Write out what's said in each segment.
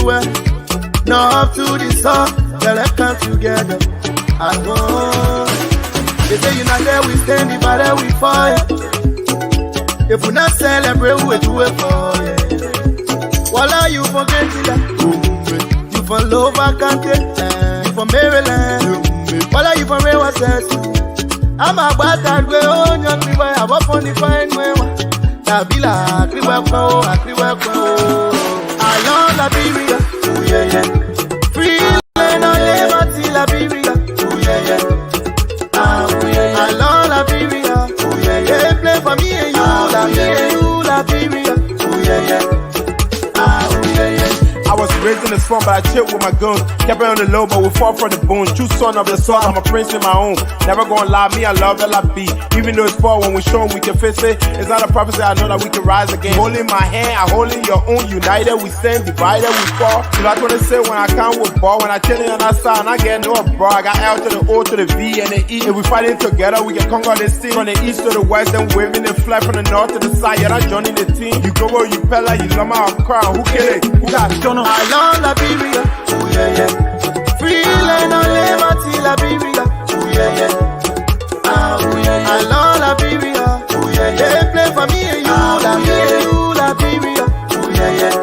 studio, now up to the song, yeah, let's come together as one. They say you're not there, we stand, divided we fall. If we not celebrate, we do it for you. Voila, you forget that. You from Lower Country, you from Maryland. Voila, you from Rewa Sessi. I'm a bad that way, oh, young people, I'm up on the fine way. Tabila, Kriwako, I love Liberia, oh yeah, yeah. Free land on liberty, Liberia, oh yeah, yeah. Oh yeah, yeah. I love Liberia, oh yeah, yeah. They play for me and you, Liberia, oh yeah, yeah. I was raised in the swamp, but I chilled with my guns. Kept it on the low, but we fought for the bones. True son of the soil, I'm a prince in my own. Never gonna lie, me, I love LIB. Even though it's far, when we show we can face it. It's not a prophecy, I know that we can rise again. Holding my hand, I holding your own. United, we stand, divided, we fall. So that's what they say when I come with ball. When I chillin' on that side, and I get no bro. I got L to the O to the V and the E. If we fighting together, we can conquer this team. From the east to the west, then waving the flag from the north to the side. Yeah, I'm joining the team. You go where you pella, you love my crown. Who kill it? Who got shown? I love Liberia, oh yeah, yeah. Free land on liberty, Liberia, oh yeah, yeah. Oh yeah, yeah. I love Liberia, oh yeah, yeah. They play for me and you, Liberia, oh yeah, yeah.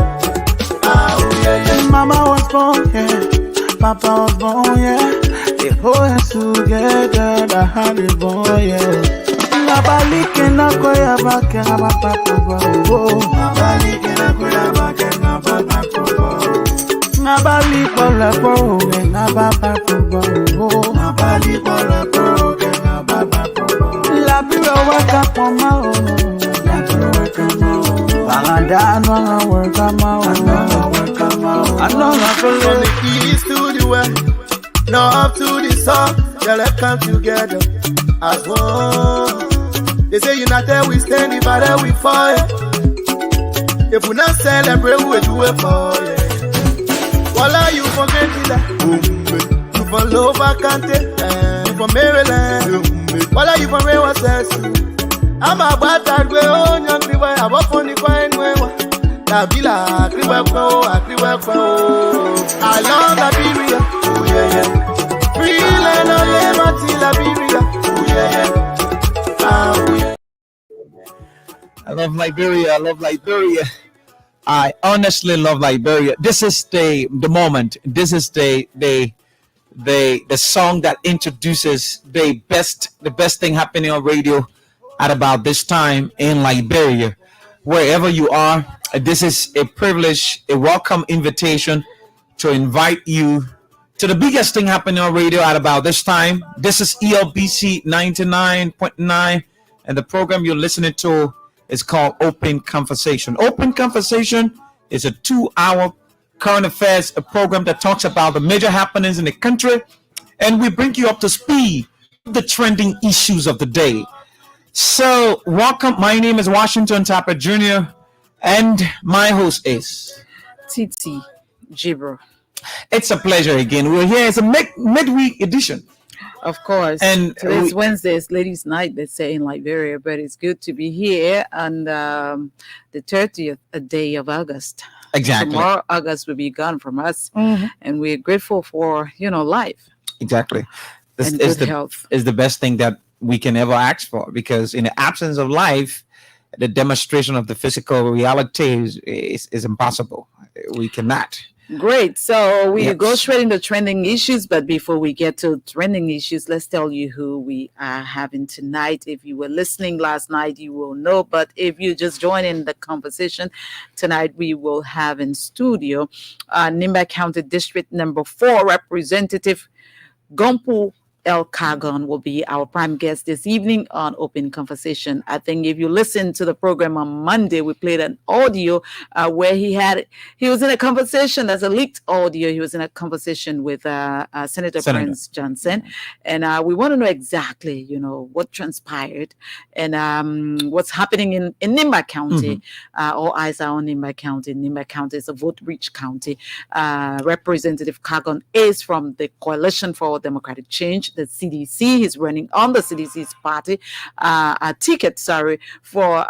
Oh yeah, yeah. Mama was born, yeah. Papa was born, yeah. They hold us together, the honey boy, yeah. Nabalike na koya bake na papa kubo. Nabalike na koya bake na papa kubo. Nabali bola po, na papa kubo. Nabali bola po, na papa kubo. La biro waka poma o, la biro waka ma o. Bangada anwa waka ma o, anwa waka ma o. Anwa from the east to the west, now up to the south, yeah, let's come together as one. They say united we stand, divided we fall. If we not celebrate, we do it for you. Voila, you forget that. You from Lower Country, you from Maryland. Voila, you from Rewa Sessi. I'm a bad that way, oh, young people, I'm up on the fine way. Tabila, Kriwako. I love Liberia, oh yeah, yeah. Free land on liberty, Liberia, oh yeah, yeah. I love Liberia. I honestly love Liberia. This is the moment. This is the song that introduces the best thing happening on radio at about this time in Liberia. Wherever you are, this is a privilege, a welcome invitation to invite you to the biggest thing happening on radio at about this time. This is ELBC 99.9, and the program you're listening to is called Open Conversation. Open Conversation is a 2-hour current affairs program that talks about the major happenings in the country, and we bring you up to speed with the trending issues of the day. So, welcome. My name is Washington Tapper Jr., and my host is Titi Jibro. It's a pleasure again. We're here. It's a midweek edition. Of course. And today's Wednesday, it's ladies' night, they say in Liberia, but it's good to be here on the 30th day of August. Exactly. Tomorrow, August will be gone from us, and we're grateful for, life. Exactly. This and is good health. Is the best thing that we can ever ask for, because in the absence of life, the demonstration of the physical reality is impossible. We cannot. Great. So we go straight into trending issues. But before we get to trending issues, let's tell you who we are having tonight. If you were listening last night, you will know. But if you just join in the conversation, tonight we will have in studio Nimba County District Number 4 Representative Gompu El Kagon will be our prime guest this evening on Open Conversation. I think if you listen to the program on Monday, we played an audio where he was in a conversation. That's a leaked audio. He was in a conversation with Senator Prince Johnson, and we want to know exactly, what transpired and what's happening in Nimba County. All eyes are on Nimba County. Nimba County is a vote-rich county. Representative Kagon is from the Coalition for Democratic Change, the CDC. He's running on the CDC's party ticket, for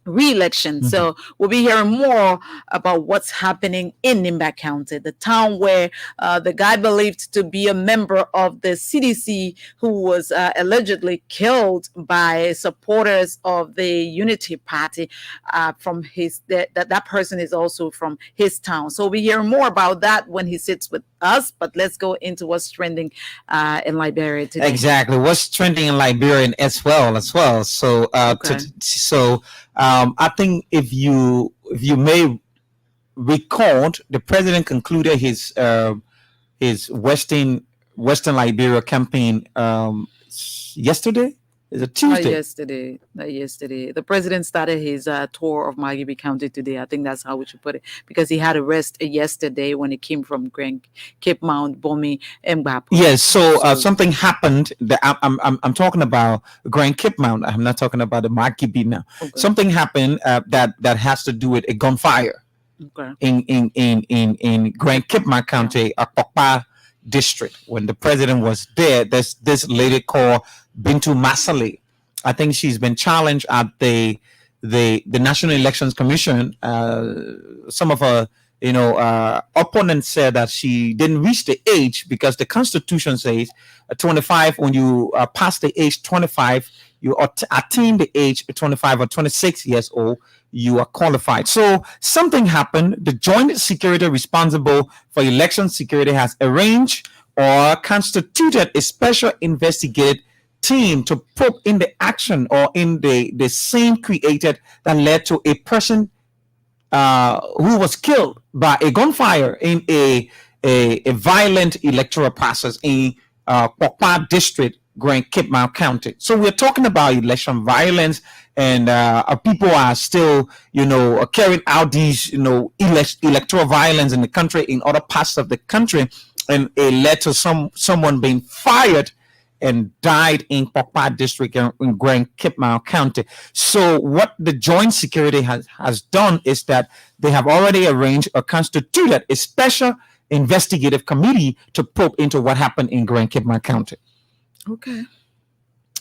re-election. So we'll be hearing more about what's happening in Nimba County, the town where the guy believed to be a member of the CDC who was allegedly killed by supporters of the Unity Party from his that person is also from his town. So we'll be hearing more about that when he sits with us. But let's go into what's trending in Liberia today. Exactly, what's trending in Liberia as well. So I think if you may recall, the president concluded his Western Liberia campaign yesterday. Is it Tuesday? Not yesterday. The president started his tour of Margibi County today. I think that's how we should put it, because he had a rest yesterday when he came from Grand Cape Mount, Bomi, and Bapo. Yes. So something happened. That I'm talking about Grand Cape Mount. I'm not talking about the Margibi now. Okay. Something happened that has to do with a gunfire. Okay. In Grand Cape Mount County, Akpokpa district. When the president was there, there's this lady called Bintu Masale. I think she's been challenged at the National Elections Commission. Some of her opponents said that she didn't reach the age, because the Constitution says 25. When you pass the age 25, you attain the age 25 or 26 years old, you are qualified. So something happened. The Joint Security responsible for election security has arranged or constituted a special investigative team to probe in the action or in the scene created that led to a person who was killed by a gunfire in a violent electoral process in Pokpa district, Grand Cape Mount County. So we're talking about election violence, and people are still, carrying out these, electoral violence in the country, in other parts of the country, and it led to someone being fired and died in Pokpa district in Grand Cape Mount County. So what the Joint Security has done is that they have already arranged or constituted a special investigative committee to probe into what happened in Grand Cape Mount County. Okay.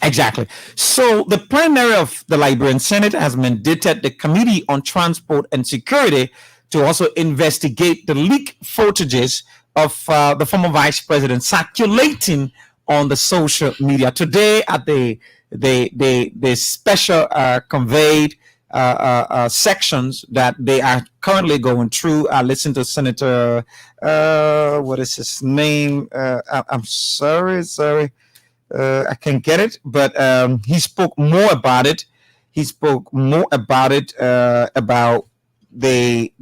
Exactly. So the plenary of the Liberian Senate has mandated the Committee on Transport and Security to also investigate the leaked footages of the former vice president circulating on the social media. Today at the special conveyed sections that they are currently going through. I listened to Senator, what is his name? I'm sorry. I can't get it, but he spoke more about it. About the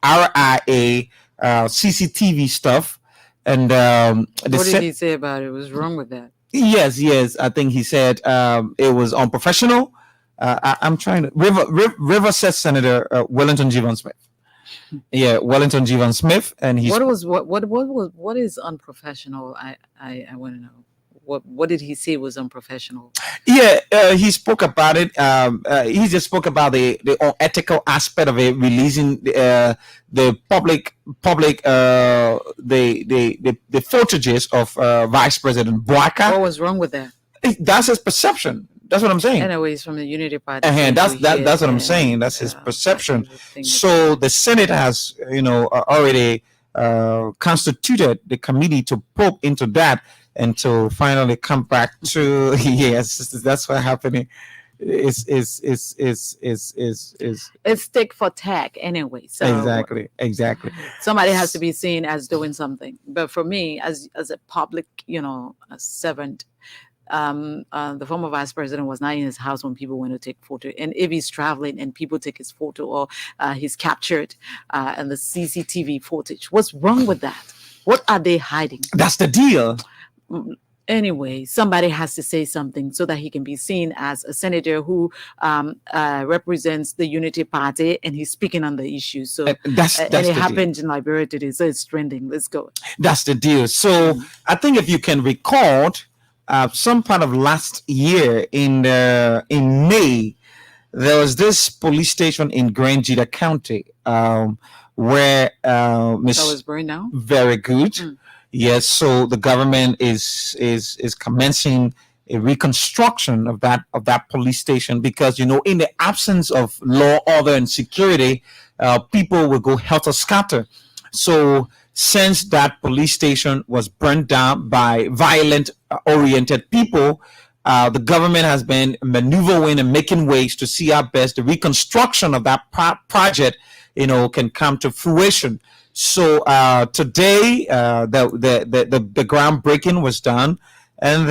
RIA CCTV stuff. And what did he say about it? What's wrong with that? Yes. I think he said it was unprofessional. I'm trying to River said Senator Wellington Jivan Smith. Yeah, Wellington Jivan Smith, and he's what is unprofessional? I want to know. What did he say was unprofessional? Yeah, he spoke about it. He just spoke about the unethical aspect of it, releasing the public the footages of Vice President Boaka. What was wrong with that? That's his perception. That's what I'm saying. Anyways, from the Unity Party. That's what I'm saying. That's his perception. So the Senate has, already constituted the committee to probe into that and to finally come back to yes, that's what happening. Is it's tick for tack anyway. So exactly. Somebody has to be seen as doing something. But for me, as a public, a servant, the former vice president was not in his house when people went to take photo. And if he's traveling and people take his photo, or he's captured and the CCTV footage, what's wrong with that? What are they hiding? That's the deal. Anyway, somebody has to say something so that he can be seen as a senator who represents the Unity Party, and he's speaking on the issue. So and it happened in Liberia today, so it's trending. Let's go. That's the deal. So I think if you can recall, some part of last year in May, there was this police station in Grand Jita County where that was burned down. Very good. Yes, so the government is commencing a reconstruction of that police station, because in the absence of law, order, and security, people will go helter skelter. So since that police station was burned down by violent oriented people, the government has been maneuvering and making ways to see how best the reconstruction of that project can come to fruition. So today the groundbreaking was done, and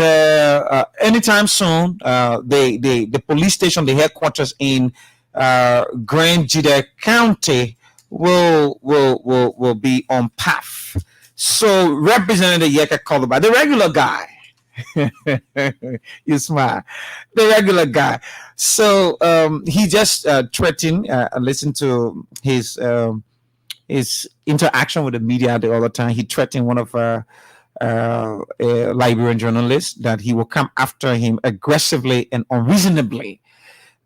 anytime soon the police station, the headquarters in Grand Jide County will be on path. So Representative Yeke Koluba, the regular guy, you smile, the regular guy. So he just threatened. Listen to his interaction with the media the other time. He threatened one of a Liberian journalists that he will come after him aggressively and unreasonably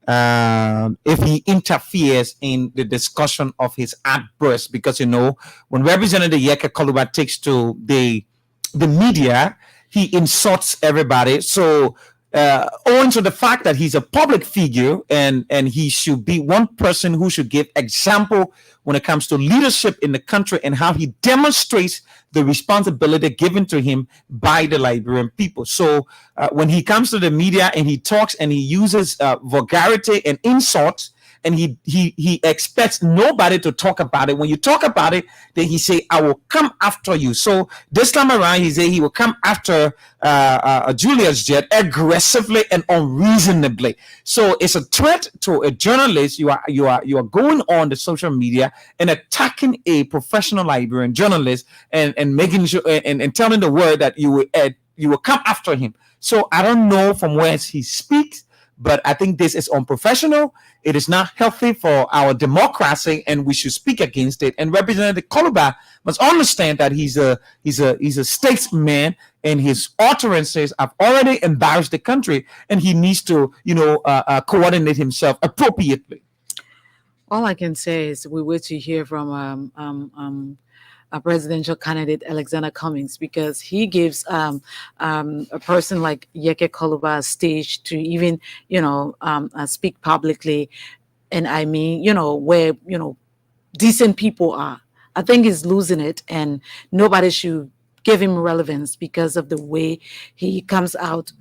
if he interferes in the discussion of his outburst. Because when Representative Yeke Koluba takes to the media, he insults everybody. So owing to the fact that he's a public figure, and he should be one person who should give example when it comes to leadership in the country, and how he demonstrates the responsibility given to him by the Liberian people. So when he comes to the media and he talks and he uses vulgarity and insults, and he expects nobody to talk about it. When you talk about it, then he say, I will come after you. So this time around, he say he will come after Julius Jet aggressively and unreasonably. So it's a threat to a journalist. You are going on the social media and attacking a professional Liberian journalist, and making sure and telling the world that you will come after him. So I don't know from where he speaks, but I think this is unprofessional. It is not healthy for our democracy, and we should speak against it. And Representative Koluba must understand that he's a statesman, and his utterances have already embarrassed the country, and he needs to coordinate himself appropriately. All I can say is we wait to hear from a presidential candidate, Alexander Cummings, because he gives a person like Yeke Koluba a stage to even speak publicly, and I mean where decent people are. I think he's losing it, and nobody should give him relevance because of the way he comes out.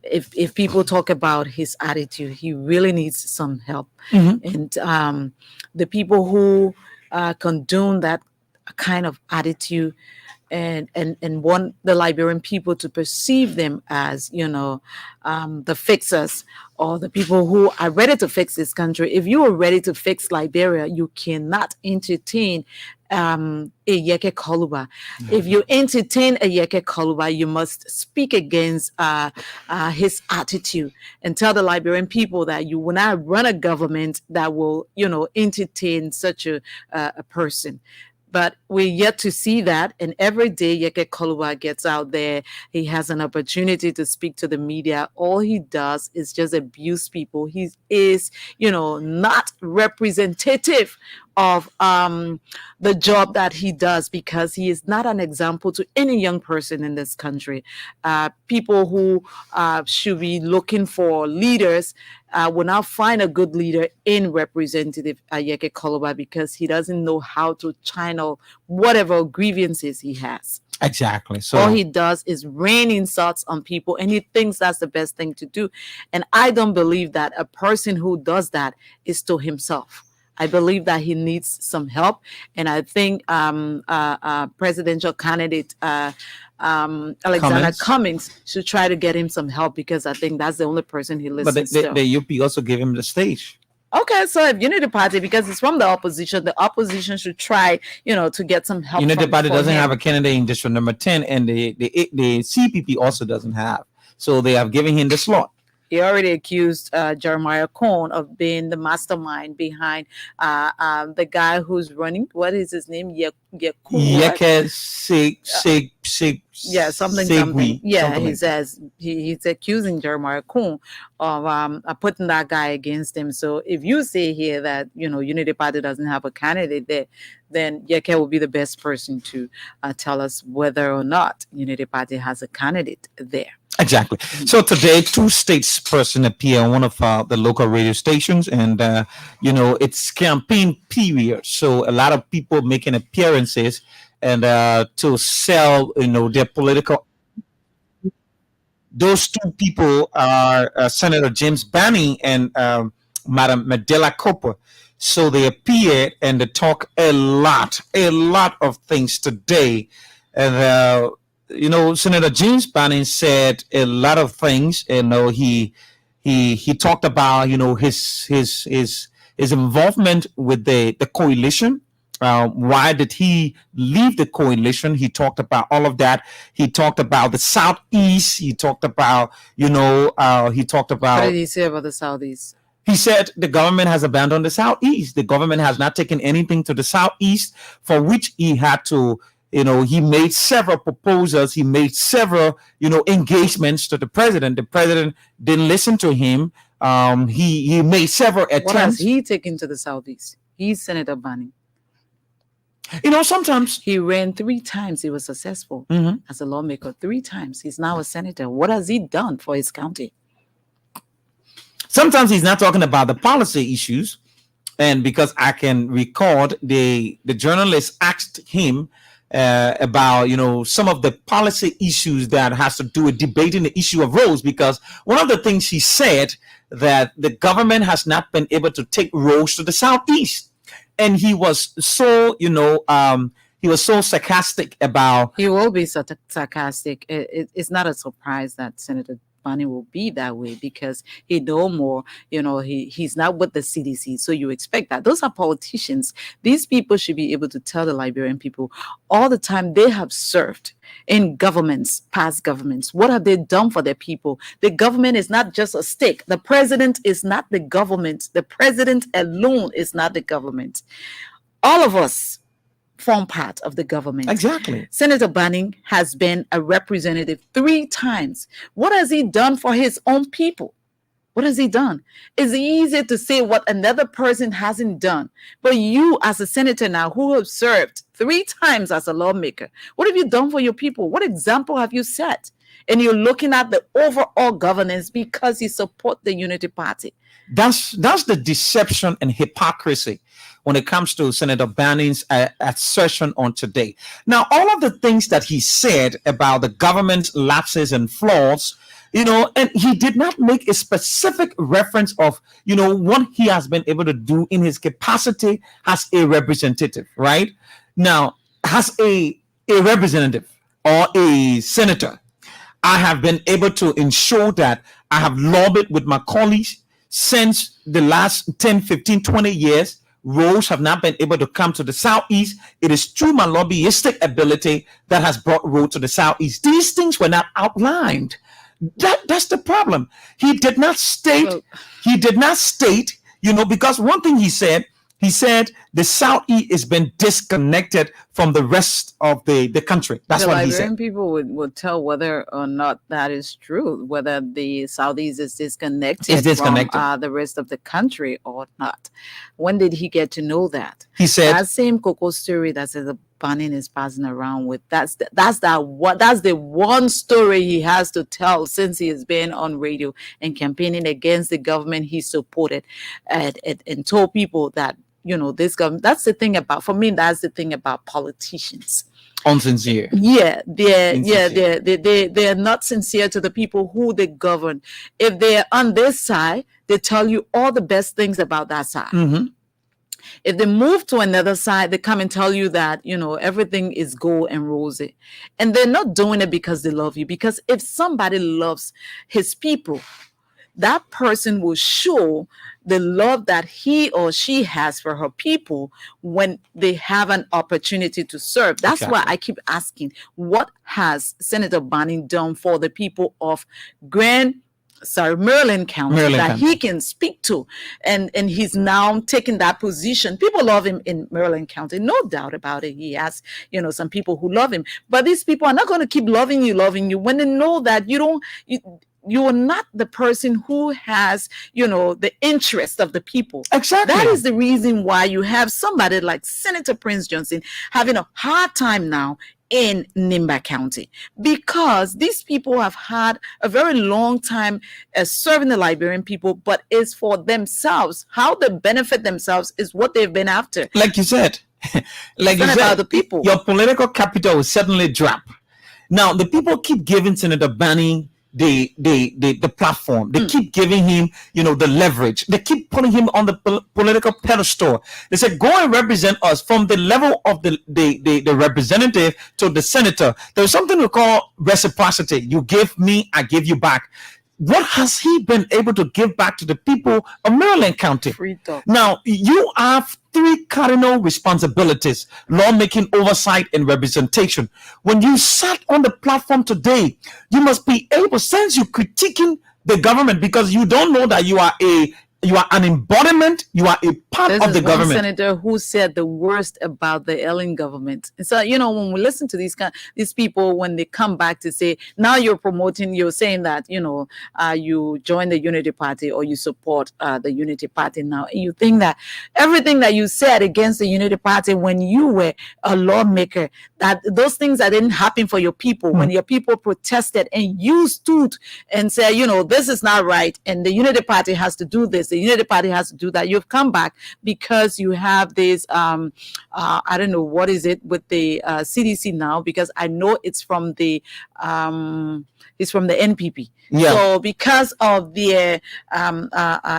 If people talk about his attitude, he really needs some help. And the people who condone that kind of attitude and want the Liberian people to perceive them as the fixers, or the people who are ready to fix this country. If you are ready to fix Liberia, you cannot entertain a Yeke Koluba. If you entertain a Yeke Koluba, you must speak against his attitude and tell the Liberian people that you will not run a government that will entertain such a person. But we're yet to see that. And every day Yeke Koluba gets out there, he has an opportunity to speak to the media. All he does is just abuse people. He is, not representative of the job that he does, because he is not an example to any young person in this country. People who should be looking for leaders will not find a good leader in Representative Yeke Koluba, because he doesn't know how to channel whatever grievances he has. Exactly. So all he does is rain insults on people, and he thinks that's the best thing to do. And I don't believe that a person who does that is to himself. I believe that he needs some help, and I think presidential candidate Alexander Cummings should try to get him some help, because I think that's the only person he listens to. But the UP also gave him the stage. Okay, so if Unity Party, because it's from the opposition should try, to get some help. Unity Party doesn't have a candidate in District Number 10, and the CPP also doesn't have. So they have given him the slot. He already accused Jeremiah Cohn of being the mastermind behind the guy who's running. What is his name? What? Yeke sig Yeah, something. segui, Yeah, something he like that. says he's accusing Jeremiah Cohn of putting that guy against him. So if you say here that Unity Party doesn't have a candidate there, then Yeke will be the best person to tell us whether or not Unity Party has a candidate there. Exactly. So today, two statesperson appear on one of the local radio stations, and it's campaign period. So a lot of people making appearances and to sell, their political. Those two people are Senator James Banning and Madam Medela Cooper. So they appeared and they talk a lot of things today. And Senator James Banning said a lot of things. He talked about his involvement with the coalition. Why did he leave the coalition? He talked about all of that. He talked about the Southeast. He talked about, What did he say about the Southeast? He said the government has abandoned the Southeast. The government has not taken anything to the Southeast, for which he had to, he made several proposals. He made several, engagements to the president. The president didn't listen to him. He made several attempts. What has he taken to the Southeast? He's Senator Banning. Sometimes he ran 3 times. He was successful as a lawmaker 3 times. He's now a senator. What has he done for his county? Sometimes he's not talking about the policy issues. And because I can record the journalist asked him about, some of the policy issues that has to do with debating the issue of roads, because one of the things he said that the government has not been able to take roads to the Southeast. And he was so, he was so sarcastic about. He will be sarcastic. It's not a surprise that Senator Banning will be that way, because he know more. He's not with the CDC, so you expect that. Those are politicians. These people should be able to tell the Liberian people all the time they have served in governments, past governments. What have they done for their people? The government is not just a stick. The president is not the government. The president alone is not the government. All of us form part of the government. Exactly. Senator Banning has been a representative 3 times. What has he done for his own people? What has he done? It's easy to say what another person hasn't done. But you, as a senator now, who have served 3 times as a lawmaker, what have you done for your people? What example have you set? And you're looking at the overall governance because you support the Unity Party. That's the deception and hypocrisy when it comes to Senator Banning's assertion on today. Now, all of the things that he said about the government's lapses and flaws, and he did not make a specific reference of, what he has been able to do in his capacity as a representative, right? Now, as a representative or a senator, I have been able to ensure that I have lobbied with my colleagues since the last 10, 15, 20 years. Roads have not been able to come to the Southeast. It is through my lobbyistic ability that has brought road to the Southeast. These things were not outlined. That's the problem. He did not state, because one thing he said the Southeast has been disconnected from the rest of the country. That's what he said. Liberian people would tell whether or not that is true, whether the Southeast is disconnected from the rest of the country or not. When did he get to know that? He said that same Coco story that says the Banning is passing around with. That's the one story he has to tell since he has been on radio and campaigning against the government he supported, and told people that this government. That's the thing about, for me, that's the thing about politicians. Unsincere. Yeah, they're not sincere to the people who they govern. If they're on this side, they tell you all the best things about that side. Mm-hmm. If they move to another side, they come and tell you that, everything is gold and rosy. And they're not doing it because they love you. Because if somebody loves his people, that person will show the love that he or she has for her people when they have an opportunity to serve. That's why I keep asking, what has Senator Banning done for the people of Grand Maryland County Maryland that County. he can speak to, and he's now taking that position. People love him in Maryland County, no doubt about it. He has, some people who love him, but these people are not going to keep loving you when they know that you are not the person who has, the interest of the people. Exactly. That is the reason why you have somebody like Senator Prince Johnson having a hard time now in Nimba County, because these people have had a very long time serving the Liberian people, but it's for themselves. How they benefit themselves is what they've been after. Like you said, about the people. Your political capital will certainly drop. Now, the people keep giving Senator Bani the platform. They keep giving him, the leverage. They keep putting him on the political pedestal. They said, go and represent us from the level of the representative to the senator. There's something we call reciprocity. You give me, I give you back. What has he been able to give back to the people of Maryland County? Now, you have 3 cardinal responsibilities: lawmaking, oversight, and representation. When you sat on the platform today, you must be able, since you're critiquing the government, because you don't know that you are an embodiment, you are a part of the government. Senator who said the worst about the Ellen government. And so, when we listen to these people, when they come back to say, now you're saying that, you join the Unity Party or you support the Unity Party now. And you think that everything that you said against the Unity Party when you were a lawmaker, that those things that didn't happen for your people, when your people protested and you stood and said, this is not right, and the Unity Party has to do this, the Unity Party has to do that. You've come back because you have this, I don't know, what is it with the CDC now, because I know it's from the NPP. Yeah. So because of the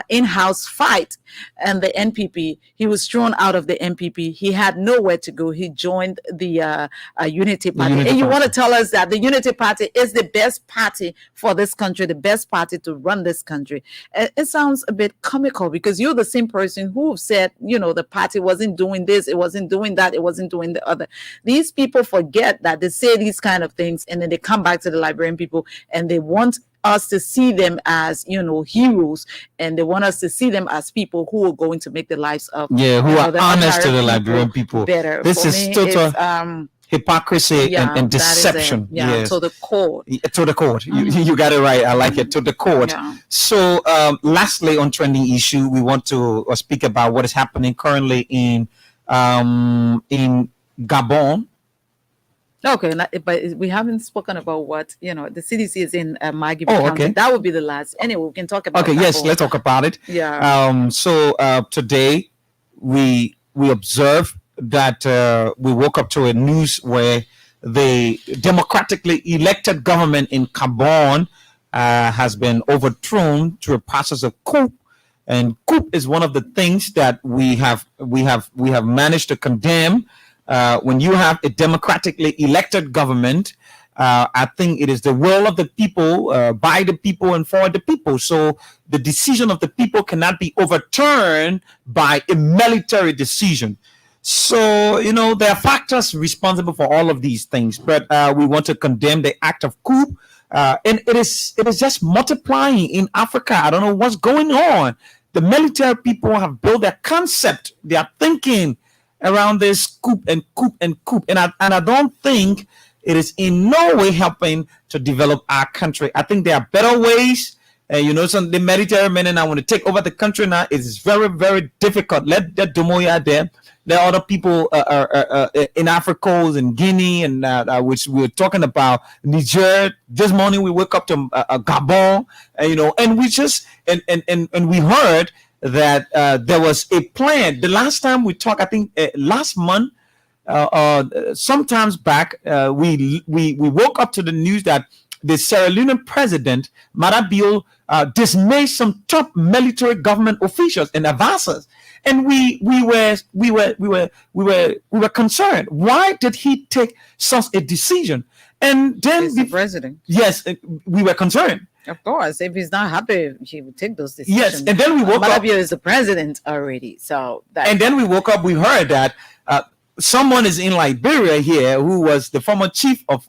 in-house fight and the NPP, he was thrown out of the NPP. He had nowhere to go. He joined the Unity Party. And you want to tell us that the Unity Party is the best party for this country, the best party to run this country. It sounds a bit comical, because you're the same person who said, the party wasn't doing this, it wasn't doing that, it wasn't doing the other. These people forget that they say these kind of things, and then they come back to the Liberian people and they want us to see them as heroes, and they want us to see them as people who are going to make the lives of who are honest to the Liberian people better. This is total hypocrisy and deception. To the core. To the core. You got it right. I like it. To the core. Yeah. So lastly, on trending issue, we want to speak about what is happening currently in Gabon. Okay, but we haven't spoken about what the CDC is in Maggie County. Okay. That would be the last. Anyway, we can talk about. Okay, yes, let's talk about it. Yeah. So today we observed that we woke up to a news where the democratically elected government in Gabon has been overthrown through a process of coup. And coup is one of the things that we have managed to condemn. When you have a democratically elected government, I think it is the will of the people, by the people, and for the people. So the decision of the people cannot be overturned by a military decision. So, there are factors responsible for all of these things, but we want to condemn the act of coup. And it is just multiplying in Africa. I don't know what's going on. The military people have built their concept, their thinking around this coup and coup and coup. And I don't think it is in no way helping to develop our country. I think there are better ways. Some the military men and I want to take over the country now. It is very, very difficult. Let Dumoya there. There are other people in Africa, in Guinea, and which we were talking about Niger. This morning we woke up to Gabon, and we just and we heard that there was a plan. The last time we talked, I think last month, sometimes back, we woke up to the news that the Sierra Leonean president Marabio dismissed some top military government officials and advisors, and we were concerned. Why did he take such a decision? And then He's the president. Yes, we were concerned. Of course, if he's not happy, he would take those decisions. Yes, and then we woke up. Marabio is the president already, so. And then we woke up. We heard that someone is in Liberia here who was the former chief of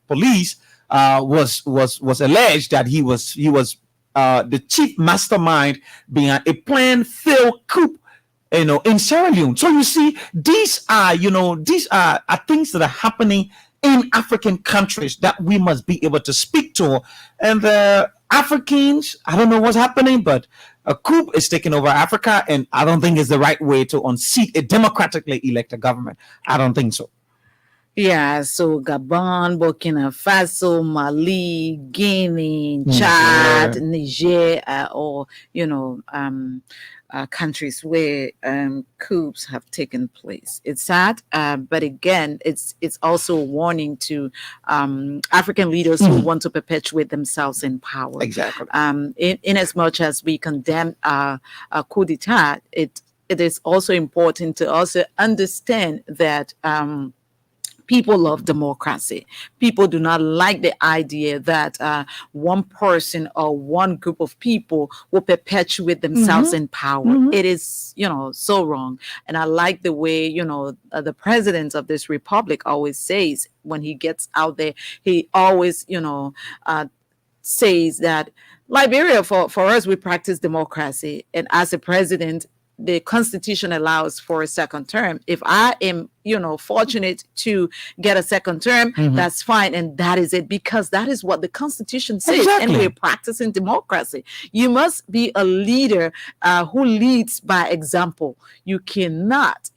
police, was alleged that he was the chief mastermind behind a planned failed coup, in Sierra Leone. So you see, these are things that are happening in African countries that we must be able to speak to. And the Africans, I don't know what's happening, but a coup is taking over Africa, and I don't think it's the right way to unseat a democratically elected government. I don't think so. Yeah, so Gabon, Burkina Faso, Mali, Guinea, Chad, Niger, or countries where coups have taken place. It's sad, but again, it's also a warning to African leaders who want to perpetuate themselves in power. Exactly. In as much as we condemn a coup d'état, it is also important to also understand that. People love democracy. People do not like the idea that one person or one group of people will perpetuate themselves in power. It is, so wrong. And I like the way, the president of this republic always says when he gets out there, he always, says that Liberia, for us, we practice democracy. And as a president, the Constitution allows for a second term. If I am, fortunate to get a second term, that's fine. And that is it, because that is what the Constitution says. Exactly. And we're practicing democracy. You must be a leader who leads by example. You cannot,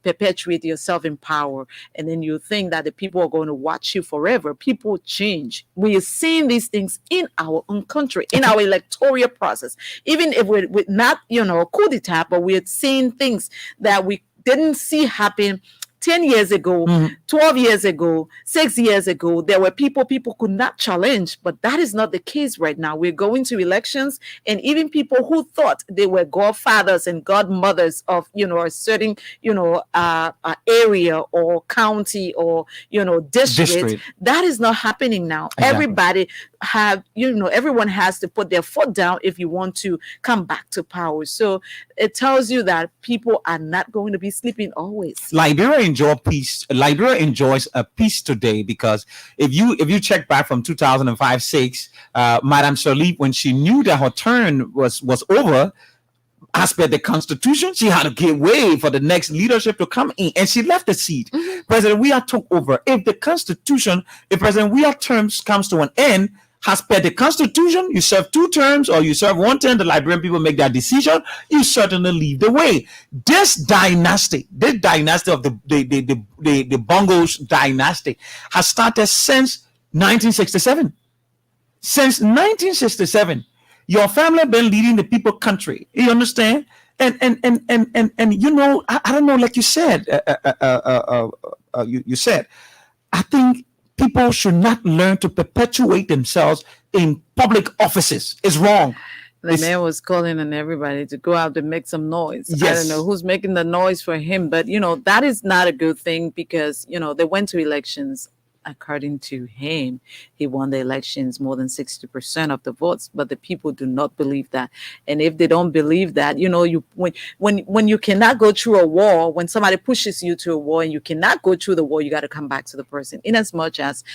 perpetuate yourself in power. And then you think that the people are going to watch you forever. People change. We are seeing these things in our own country, in our electoral process. Even if we're not, coup d'etat, but we're seeing things that we didn't see happen 10 years ago, 12 years ago, 6 years ago. There were people could not challenge, but that is not the case right now. We're going to elections, and even people who thought they were godfathers and godmothers of, a certain, area or county or, district, that is not happening now. Exactly. Everybody everyone has to put their foot down if you want to come back to power. So it tells you that people are not going to be sleeping always. Liberia enjoys a peace today, because if you check back from 2005-6, Madame Sirleaf, when she knew that her turn was over, as per the Constitution, she had to give way for the next leadership to come in, and she left the seat. President Weah took over. If President Weah terms comes to an end, as per the Constitution, you serve 2 terms or you serve 1 term. The Liberian people make that decision. You certainly leave the way. This dynasty of the Bongos dynasty has started since 1967. Since 1967, your family been leading the people country. You understand? And I don't know, like you said, you said, I think people should not learn to perpetuate themselves in public offices. It's wrong. The man was calling on everybody to go out and make some noise. Yes. I don't know who's making the noise for him, but that is not a good thing, because they went to elections. According to him, he won the elections more than 60% of the votes, but the people do not believe that. And if they don't believe that, when you cannot go through a war, when somebody pushes you to a war and you cannot go through the war, you got to come back to the person. In as much as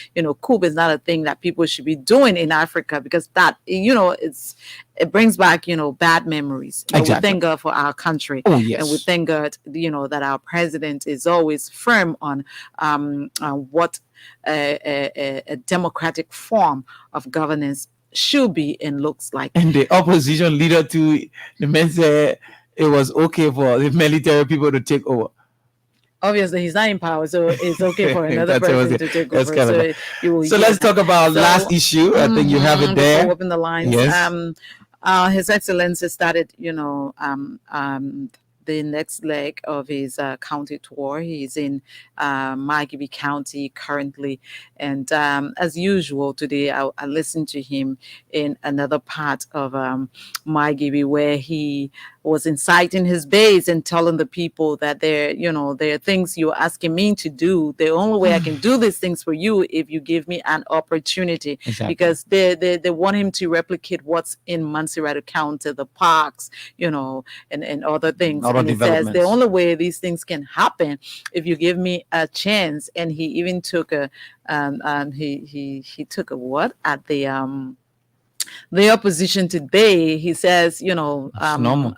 coup is not a thing that people should be doing in Africa, because that it brings back bad memories. Exactly. We thank God for our country. Oh, yes. And we thank God that our president is always firm on what a democratic form of governance should be and looks like. And the opposition leader too, the man said it was okay for the military people to take over. Obviously, he's not in power, so it's okay for another person to take over. So let's talk about last issue. I think you have it there. Open the lines. Yes. His Excellency started, the next leg of his county tour. He's in Margibi County currently. And as usual, today I listened to him in another part of Margibi, where he was inciting his base and telling the people that there are things you're asking me to do. The only way I can do these things for you if you give me an opportunity. Exactly. Because they want him to replicate what's in Montserrat County, the parks, and other things. Other And he says the developments. only way these things can happen if you give me a chance. And he even took he took a what at the opposition today. He says, normal.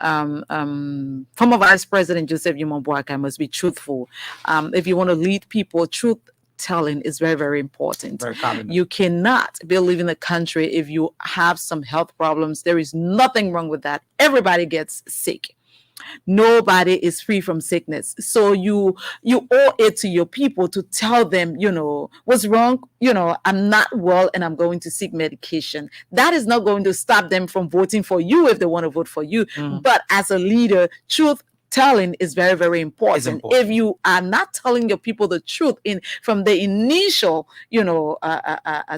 Former Vice President Joseph Yuma Boakai must be truthful. If you want to lead people, truth telling is very, very important. Very common. You cannot be leaving the country if you have some health problems. There is nothing wrong with that. Everybody gets sick. Nobody is free from sickness. So you owe it to your people to tell them, what's wrong. I'm not well and I'm going to seek medication. That is not going to stop them from voting for you if they want to vote for you. But as a leader, truth telling is very, very important. If you are not telling your people the truth from the initial,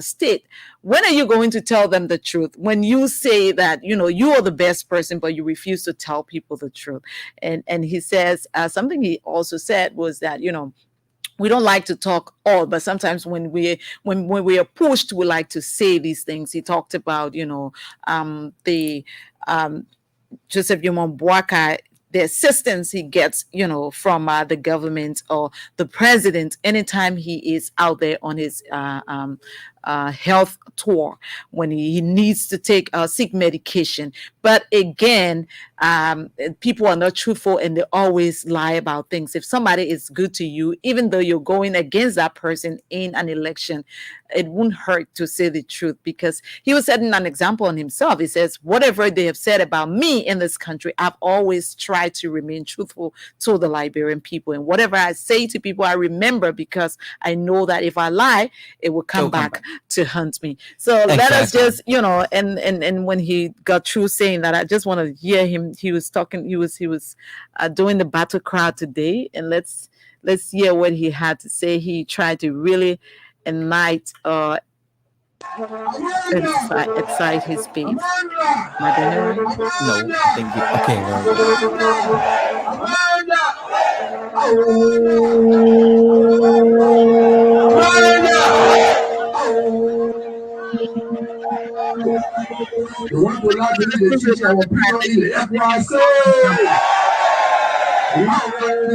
state, when are you going to tell them the truth? When you say that, you are the best person, but you refuse to tell people the truth. And he says, something he also said was that, we don't like to talk all, but sometimes when we are pushed, we like to say these things. He talked about, Joseph Yuma Boakai, the assistance he gets, from the government or the president anytime he is out there on his health tour, when he needs to seek medication. But again, people are not truthful and they always lie about things. If somebody is good to you, even though you're going against that person in an election, it wouldn't hurt to say the truth, because he was setting an example on himself. He says, whatever they have said about me in this country, I've always tried to remain truthful to the Liberian people. And whatever I say to people, I remember, because I know that if I lie, it will come back to hunt me. So let us just, and when he got through saying that, I just want to hear him. He was talking, he was doing the battle cry today, and let's hear what he had to say. He tried to really excite his base. No, thank you. Okay, The one who loves the teacher will pick up in the FYC.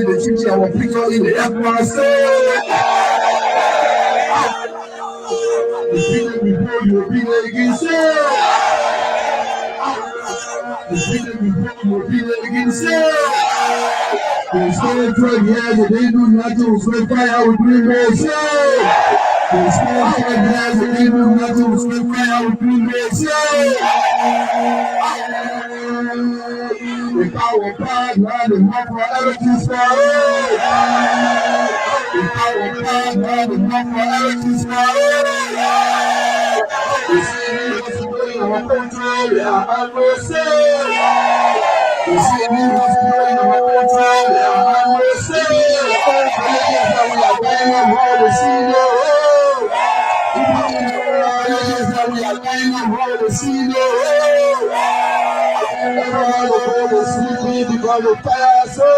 The teacher will pick up in the FYC. The people before you will be there again, sir. The people before you will be there again, sir. The stand for years and they do nothing to spend fire with green red, sir. The stand for years and they do nothing to spend fire with green red, sir. If I were bad, man, enough for everything, sir. If I were bad, man, enough for everything, sir. You see me what's going on my control, yeah, I'm gonna say. You see me what's going on my control, yeah, I'm gonna say. We are going on road to see you. We are going on road to see you. Everyone will go to see me because of fire, so.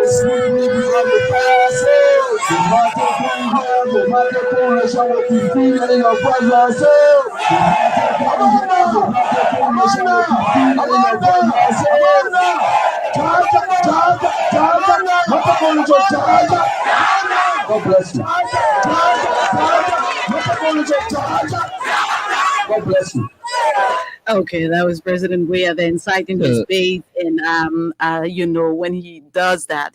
Sleep me because of fire, so. The matter from here, the matter from the shower, you feel in your presence, so. The matter from here, the matter from the shower, you feel in your presence, so. God bless you. God bless you. Okay, that was President Weah, the inciting his base, and when he does that,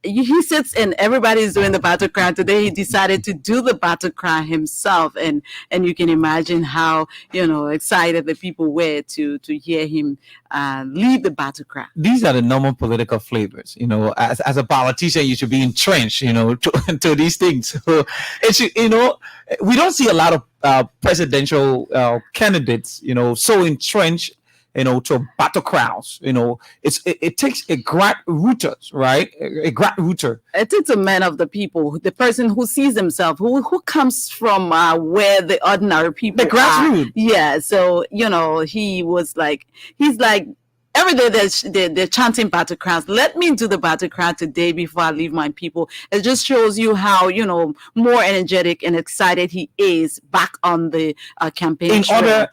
he sits and everybody's doing the battle cry. Today he decided to do the battle cry himself, and you can imagine how excited the people were to hear him lead the battle cry. These are the normal political flavors. As a politician, you should be entrenched, to these things. So it should, we don't see a lot of presidential candidates, so entrenched to battle crowds. It takes a grassroots, right? A grassrooter. It is a man of the people, the person who sees himself, who comes from where the ordinary people The grassroots. Yeah, so he's like every day they're chanting battle crowds. Let me do the battle crowd today before I leave my people. It just shows you how more energetic and excited he is back on the campaign.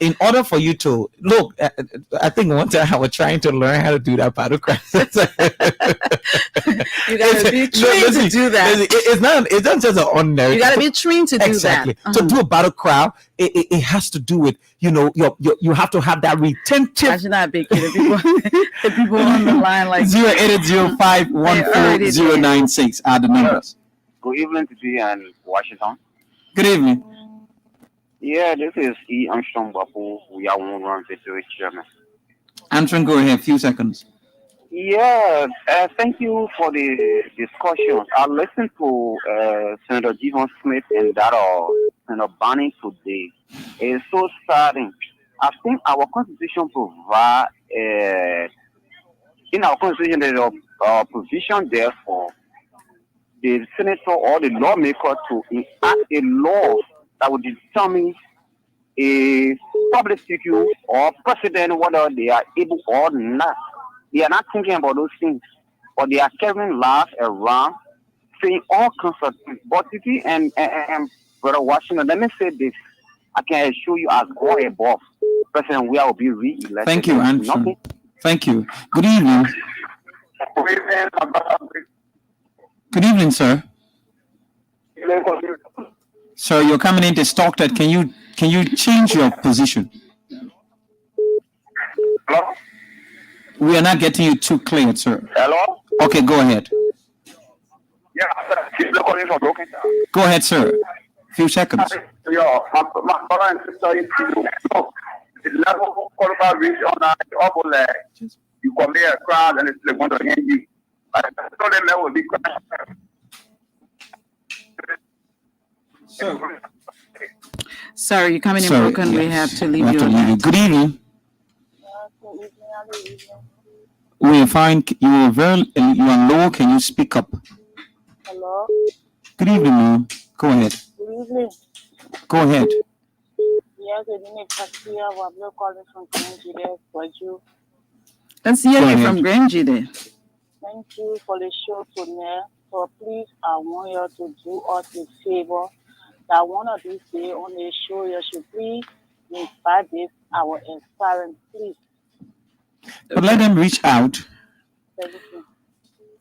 In order for you to look, I think one time I was trying to learn how to do that battle crowd. You gotta be trained to do that. It's not just an ordinary. You gotta be trained to do that. To do a battle crowd, it has to do with you have to have that retentive. Actually, not big kid. The people on the line like 08005144096 are the numbers. Good evening to you and Washington. Good evening. Yeah, this is E. Armstrong Bapu. We are one run victory chairman. Armstrong, go ahead. Few seconds. Yeah, thank you for the discussion. I listened to Senator Devon Smith and that Senator Barney today. It's so saddening. I think our constitution provides in our constitution there is a provision there for the senator or the lawmaker to enact a law that would determine a public figure or president whether they are able or not. They are not thinking about those things, but they are carrying laughs around, saying all kinds of things. But if you and Brother Washington, let me say this. I can assure you, as God above, President Weah will be re-elected. Thank you, Anthony. Thank you. Good evening. Good evening, sir. Sir, you're coming into stock. That can you change your position? Hello? We are not getting you too clear, sir. Hello? Okay, go ahead. Yeah, calling from Broken. Go ahead, sir. Few seconds. Yeah, my brother and sister is the level qualified reach on the upper leg. You come here, crowd, and it's like one to hand you. So that level will be crying. Sorry, you're coming in broken. Yes. We have to leave you. Good evening. We find you are low. Can you speak up? Hello. Good evening, ma'am. Go ahead. Good evening. Go ahead. Yes, good evening, Pastor. We're calling from Grenjide for you. Let's hear you from Grenjide. Thank you for the show tonight. So please, I want you to do us a favor. That one of these days on the show, you should please invite this our parents, please. But let them reach out. Thank you.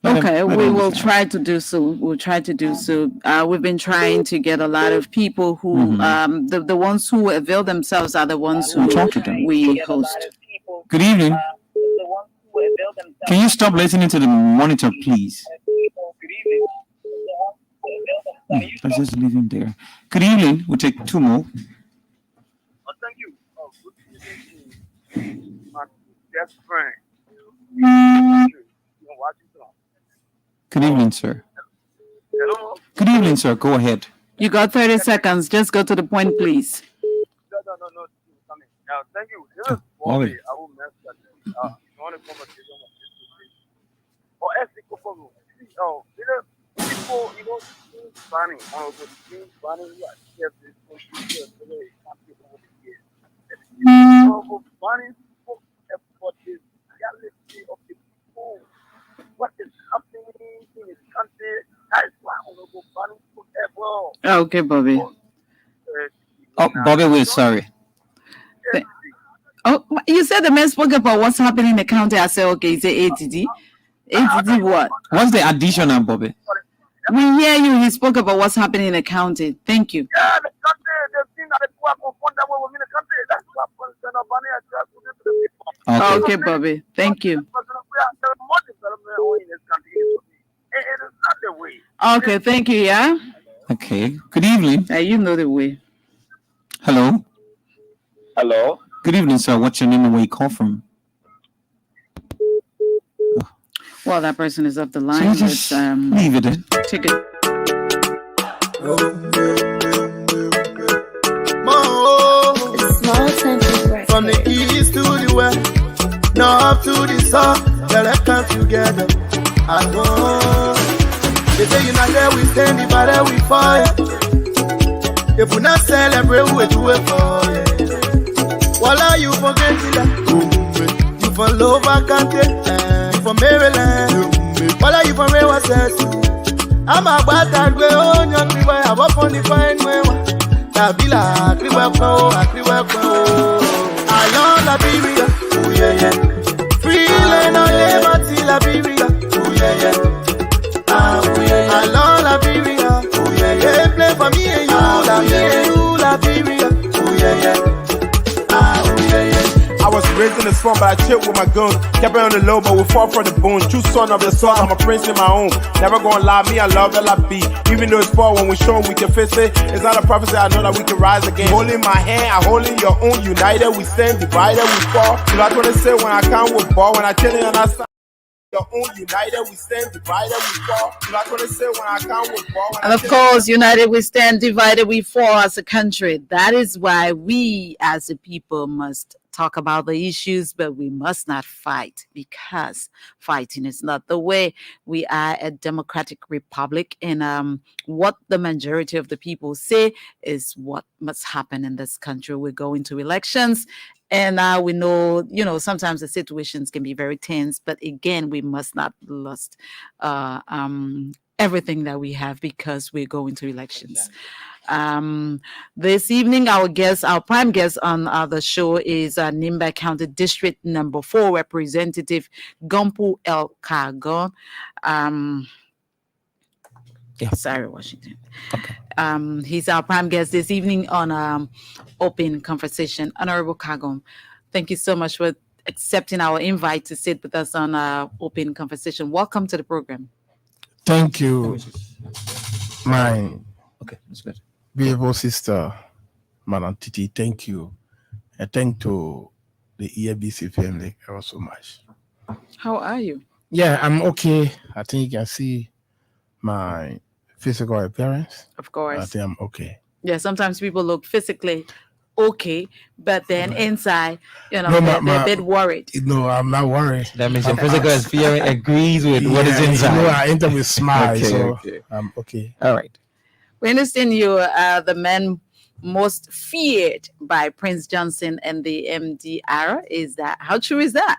Okay, we will try to do so. We'll try to do so. We've been trying to get a lot of people who, the ones who avail themselves are the ones who we host. Good evening. Can you stop listening to the monitor, please? Let's just leave him there. Good evening. We'll take two more. Thank you. Good evening to my best friend. Good evening, sir. Hello. Good evening, sir. Go ahead. You got 30 seconds. Just go to the point, please. No. Thank you. This is one way I will mess that. Want a conversation with this. Or people, planning on the things planning who are kept this country over the years. Planning for the reality of the people. What is happening in this country? That is why honorable planning forever. Okay, Bobby. Bobby, we're sorry. Oh, you said the man spoke about what's happening in the county. I said, okay, is it ATD? ATD what? What's the additional, Bobby? We hear you. He spoke about what's happening in the county. Thank you. Yeah, the country, the thing that the poor confront them with in the country. That's what President Obama has just to the people. Okay, Bobby. Thank you. The more development in this country, it is not the way. Okay, thank you, yeah? Okay. Good evening. You know the way. Hello. Hello. Good evening, sir. What's your name and where you call from? Well, that person is up the line. So just leave it in. Take it. From the east to the west, Now up to the sun, let's come together as one. They say you not there, we stand, but there we fall. If we not celebrate, we do it for you. Voila, you forget it. You from Lova Country, you from Maryland. Voila, you from Rewa Sessu. I'm a bad and we own your river. I'm up on the fine way. Tabila, Kriwako. I love Liberia. Oh yeah, yeah. Free land on liberty, Liberia. Oh yeah, yeah. Oh yeah, yeah. I love Liberia. Oh yeah, yeah. They play for me and you, Liberia. Oh yeah, yeah. Oh yeah, yeah. I was raised in the swamp, but I chilled with my guns. Kept it on the low, but we fought for the bone. True son of the soil, I'm a prince in my own. Never gonna lie, me, I love LIB. Even though it's far, when we show we can face it. It's not a prophecy, I know that we can rise again. Holding my hand, I holding your own. United, we stand, divided, we fall. You know, I want to say when I can't with ball, when I tell you on that side. Your own, united, we stand, divided, we fall. You know, I want to say when I can't with ball. And of course, united we stand, divided we fall as a country. That is why we as a people must talk about the issues, but we must not fight, because fighting is not the way. We are a democratic republic, and what the majority of the people say is what must happen in this country. We're going to elections, and we know, sometimes the situations can be very tense, but again, we must not lose everything that we have because we're going to elections. This evening, our prime guest on the show is Nimba County District Number 4 Representative Gumpu El Kagon. Sorry, Washington. Okay. He's our prime guest this evening on Open Conversation. Honorable Kagon, thank you so much for accepting our invite to sit with us on Open Conversation. Welcome to the program. Thank you, my that's good. beautiful sister, Madam Titi. Thank you. And thank to the ELBC family ever so much. How are you? Yeah, I'm okay. I think you can see my physical appearance. Of course. I think I'm okay. Yeah, sometimes people look physically okay, but then inside, they're a bit worried. No, I'm not worried. That means your physical appearance agrees with what is inside. I enter with smile, Okay. I'm okay. All right. We understand you are the man most feared by Prince Johnson and the MDR. Is that how true is that?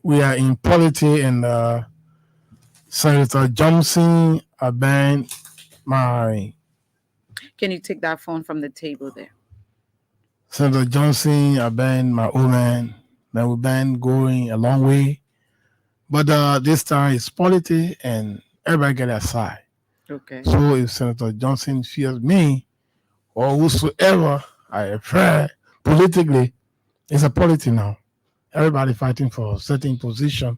We are in politics, and Senator Johnson banned my. Can you take that phone from the table there? Senator Johnson banned my old man. Now we've been going a long way, but this time it's politics, and everybody get their side. Okay. So if Senator Johnson fears me or whosoever I prefer politically, it's a politics now. Everybody fighting for a certain position.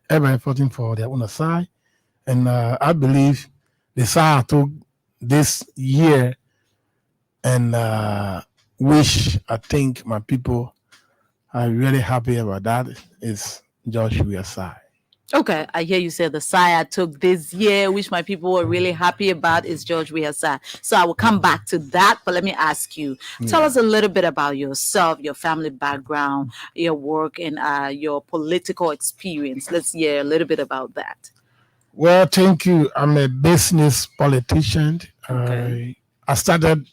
Everybody fighting for their own side. And I believe the side I took this year, and which I think my people are really happy about that, is Joshua side. Okay, I hear you say the side I took this year, which my people were really happy about, is George Weah's side. So I will come back to that, but let me ask you, tell us a little bit about yourself, your family background, your work, and your political experience. Let's hear a little bit about that. Well, thank you. I'm a business politician. Okay. I started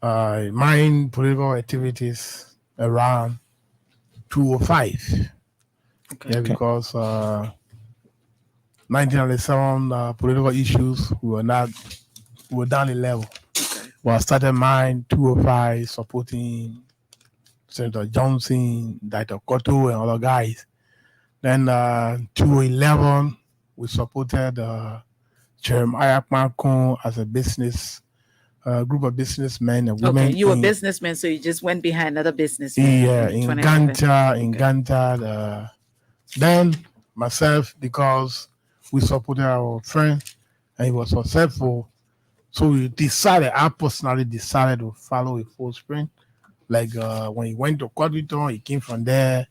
my political activities around 2005. Okay. Yeah, because 1997 political issues were down a level. Okay. Well, I started mine 2005 supporting Senator Johnson, Dr. Cotto, and other guys. Then 2011 we supported Jeremiah Kmakon as a business group of businessmen and women. Okay, you were a businessman, so you just went behind another businessman. Yeah, in Ganta. Then myself, because we supported our friend and he was successful, so I personally decided to follow a full sprint. Like when he went to Codington, he came from there.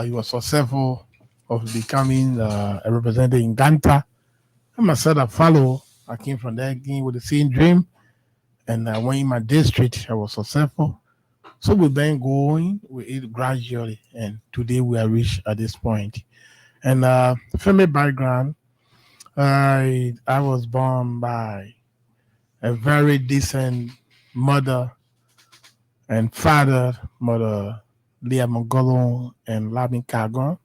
He was successful of becoming a representative in Ganta. And myself, I came from there again with the same dream. And when in my district, I was successful. So we've been going with it gradually, and today we are reached at this point. And family background, I was born by a very decent mother and father, mother Leah Mongolo and Labin Kagon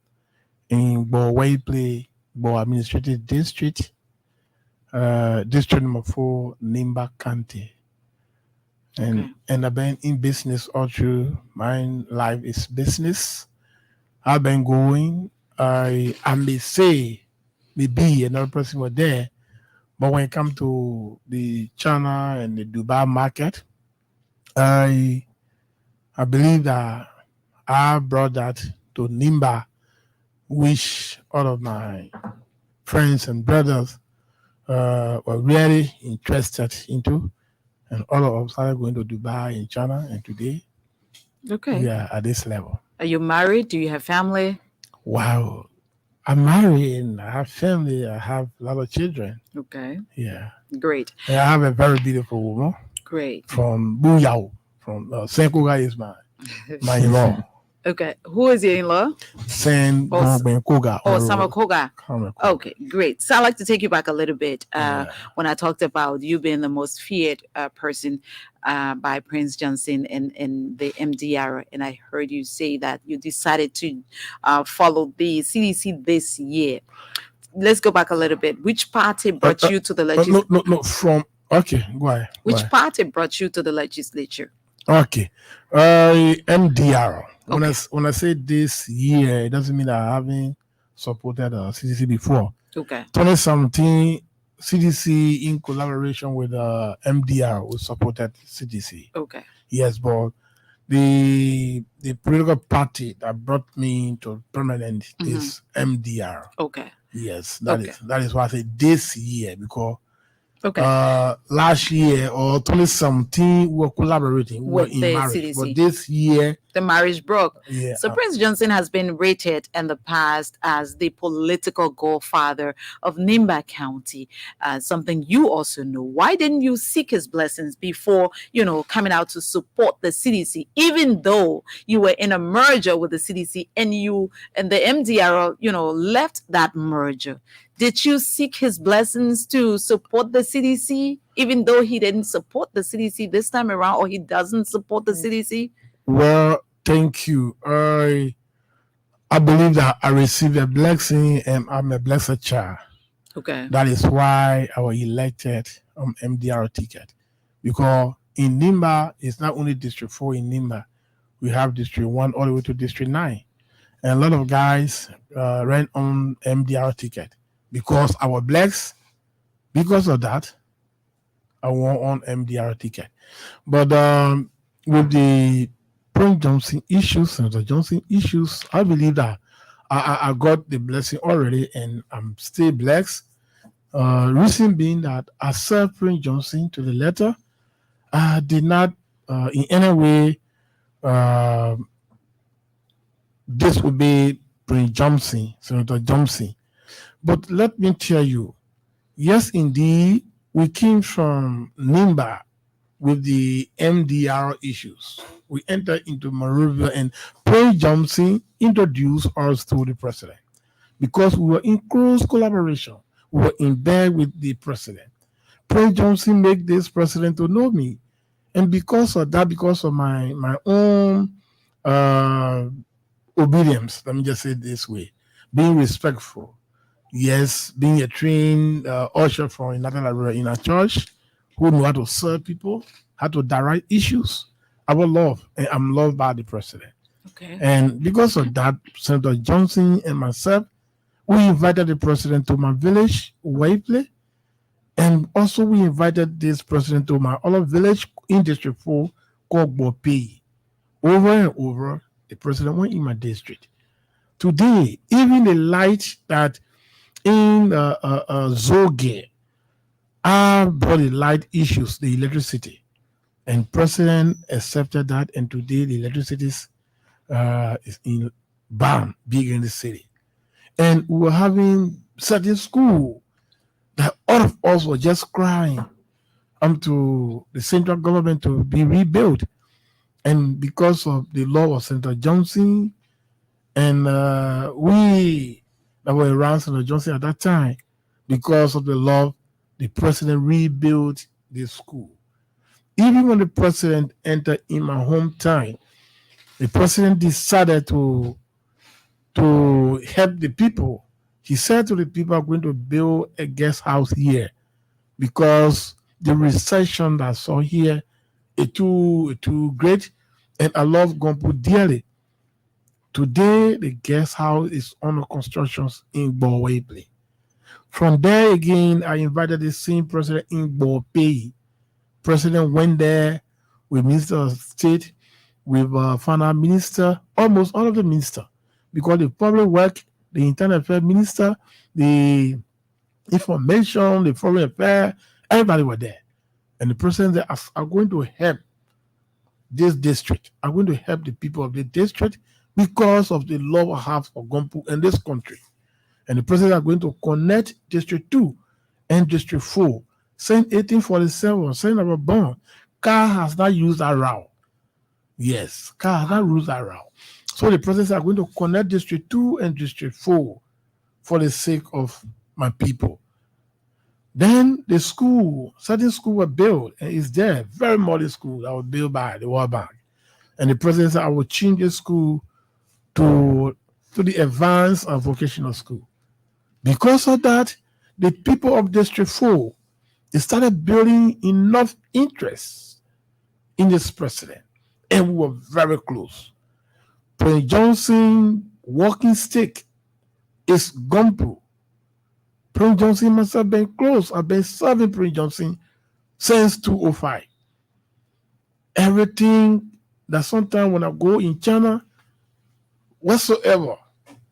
in Boway Bow Administrative District, District number 4, Nimba County. And I've been in business all through my life is business. I've been going. I may say maybe another person was there, but when it comes to the China and the Dubai market, I believe that I brought that to Nimba, which all of my friends and brothers were really interested into, and all of us started going to Dubai and China, and today we are at this level. Are you married? Do you have family? Wow. I'm married and I have family. I have a lot of children. Okay. Yeah. Great. And I have a very beautiful woman. Great. From Buyao. From Senkoga is my in-law. Okay. Who is your in-law? Senkoga. Oh, Samakoga. Okay, great. So I'd like to take you back a little bit. When I talked about you being the most feared person by Prince Johnson in the MDR, and I heard you say that you decided to follow the CDC this year. Let's go back a little bit. Which party brought you to the legislature? No. Okay, go ahead. Which party brought you to the legislature? Okay. MDR. When I say this year, it doesn't mean that I haven't supported CDC before. Okay. 2017, CDC in collaboration with MDR we supported CDC. Okay. Yes, but the political party that brought me to permanent is MDR. Okay. Yes, that is why I say this year, because last year or 2017 we were collaborating with in marriage, CDC. But this year the marriage broke. Yeah. So Prince Johnson has been rated in the past as the political godfather of Nimba County, something you also know. Why didn't you seek his blessings before, coming out to support the CDC, even though you were in a merger with the CDC and the MDR, left that merger? Did you seek his blessings to support the CDC, even though he didn't support the CDC this time around, or he doesn't support the CDC? Well, thank you. I believe that I received a blessing and I'm a blessed child. Okay. That is why I was elected on MDR ticket. Because in Nimba, it's not only District 4 in Nimba. We have District 1 all the way to District 9. And a lot of guys ran on MDR ticket. Because I was blessed, because of that, I won on MDR ticket. But with the Prince Johnson issues, Senator Johnson issues, I believe that I got the blessing already and I'm still blessed. Reason being that I served Prince Johnson to the letter. I did not in any way disobey Prince Johnson, Senator Johnson. But let me tell you, yes, indeed, we came from Nimba with the MDR issues. We entered into Monrovia and Prince Johnson introduced us to the president because we were in close collaboration. We were in bed with the president. Prince Johnson made this president to know me. And because of that, because of my own obedience, let me just say it this way, being respectful. Yes, being a trained usher from in a church who knew how to serve people, how to direct issues. I will love, and I'm loved by the president. Okay. And because of that, Senator Johnson and myself, we invited the president to my village, Waipley, and also we invited this president to my other village in District 4 called Bopi. Over and over, the president went in my district. Today, even the light that in Zoge, I brought the light issues, the electricity, and president accepted that. And today the electricity is in BAM, big in the city. And we were having certain school that all of us were just crying to the central government to be rebuilt. And because of the law of Senator Johnson, and we that were around Senator Johnson at that time, because of the law, the president rebuilt the school. Even when the president entered in my hometown, the president decided to help the people. He said to the people, I'm going to build a guest house here because the recession that I saw here is too great, and I love Gompo dearly. Today, the guest house is under construction in Boweble. From there again, I invited the same president in Bopei. President went there with Minister of State, with Finance Minister, almost all of the minister, because the public work, the internal affairs minister, the information, the foreign affairs, everybody were there. And the president said, I'm going to help this district. I'm going to help the people of the district because of the love I have for Gompo and this country. And the president are going to connect District 2 and District 4. Since 1847, since our born, car has not used that route. Yes, car has not used that route. So the president are going to connect District 2 and District 4 for the sake of my people. Then the school, certain school were built, and it's there, very modern school that was built by the World Bank. And the president said, I will change the school to the advanced and vocational school. Because of that, the people of District 4, they started building enough interest in this president. And we were very close. President Johnson walking stick is Gompo. President Johnson must have been close. I've been serving President Johnson since 2005. Everything that sometimes when I go in China, whatsoever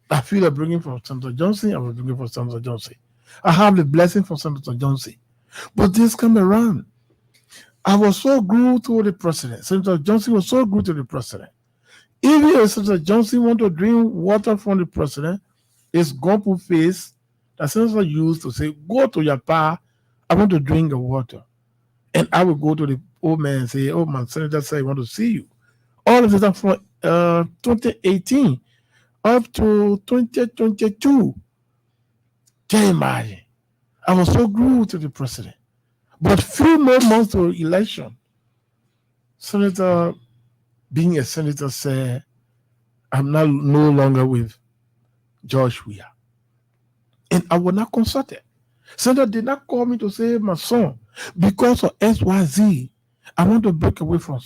I feel like bringing from Senator Johnson, I will bring it from Senator Johnson. I have the blessing from Senator Johnson. But this come around, I was so glued to the president. Senator Johnson was so glued to the president. Even if Senator Johnson want to drink water from the president, it's Gompo face that Senator used to say, go to your pa, I want to drink the water. And I will go to the old man and say, oh, my senator said, I want to see you. All of this from 2018 up to 2022. Can you imagine? I was so glued to the president. But few more months to election, Senator, being a senator, said, I'm now no longer with George Weah. And I was not consulted. Senator did not call me to say, my son, because of XYZ, I want to break away from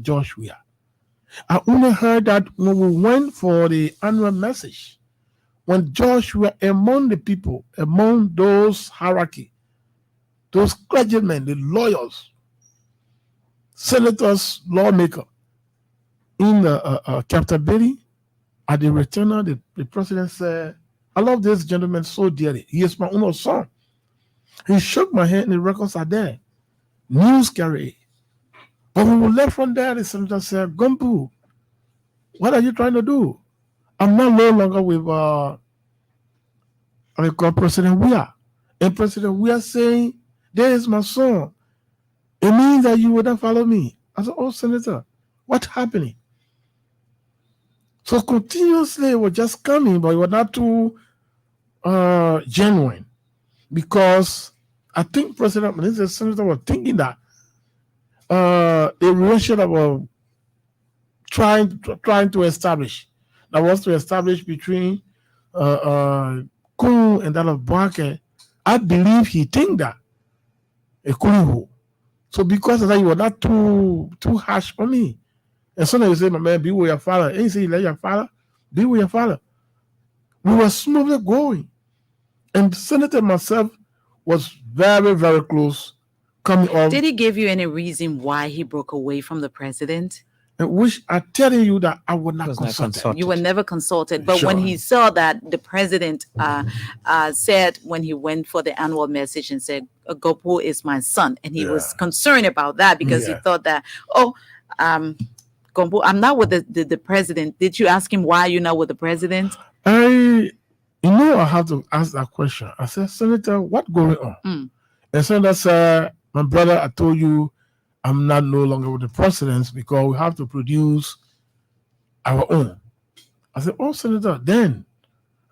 George Weah. I only heard that when we went for the annual message, when George Weah among the people, among those hierarchy, those clergymen, the lawyers, senators, lawmakers, in the captivity, at the returner, the president said, I love this gentleman so dearly. He is my own son. He shook my hand and the records are there. News carry. But when we left from there, the senator said, Gompo, what are you trying to do? I'm not no longer with President Weah. And President Weah saying, there is my son. It means that you would not follow me. I said, oh, Senator, what's happening? So continuously it was just coming, but it was not too genuine. Because I think President and Senator were thinking that the relationship that were trying to establish, that was to establish between Kun and that of Boake, I believe he think that a Kuliho. So because of that, you were not too harsh on me. And sometimes you say, my man, be with your father. And you say, let your father, be with your father. We were smoothly going. And Senator myself was very, very close coming off. Did he give you any reason why he broke away from the president? Which I'm telling you that I would not consult. You were never consulted. But when he saw that the president said when he went for the annual message and said, Gompo is my son. And he was concerned about that because he thought that, Gompo, I'm not with the president. Did you ask him why you're not with the president? I have to ask that question. I said, Senator, what's going on? And Senator said, my brother, I told you, I'm not no longer with the presidents because we have to produce our own. I said, oh, Senator, then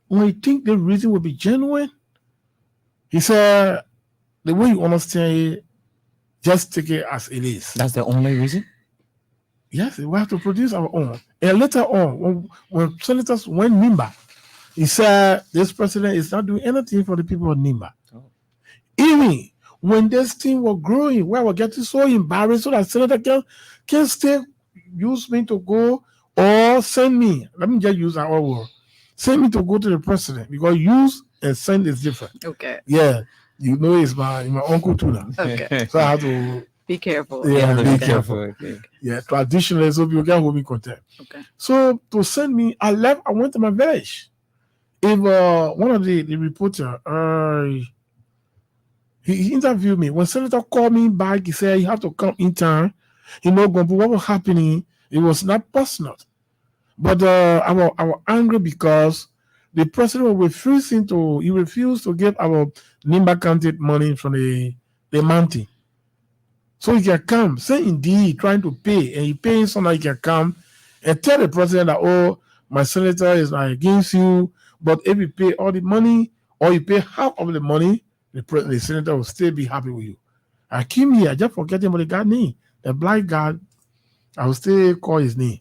when you think the reason will be genuine, he said, the way you understand it, just take it as it is. That's the only reason? Yes, we have to produce our own. And later on, when senators went Nimba, he said this president is not doing anything for the people of Nimba. Oh. Even when this thing was growing, where we're getting so embarrassed so that senator can still use me to go or send me. Let me just use our word. Send me to go to the president because use and send is different. Okay. Yeah, you know it's my uncle too now. Okay. So I have to be careful. Yeah, be be careful. Okay. Yeah, traditionally, so people can hold me contact. Okay. So to send me, I went to my village. If one of the reporter, he interviewed me. When Senator called me back, he said, you have to come in time. You know, what was happening, it was not personal. But I was angry because the president was refused to give our Nimba County money from the mountain. So he can come, say indeed, trying to pay, and he pays so that he can come and tell the president that, oh, my senator is not against you, but if you pay all the money or you pay half of the money, the senator will still be happy with you. I came here, I just forget him, but the guy name, the black guy, I will still call his name.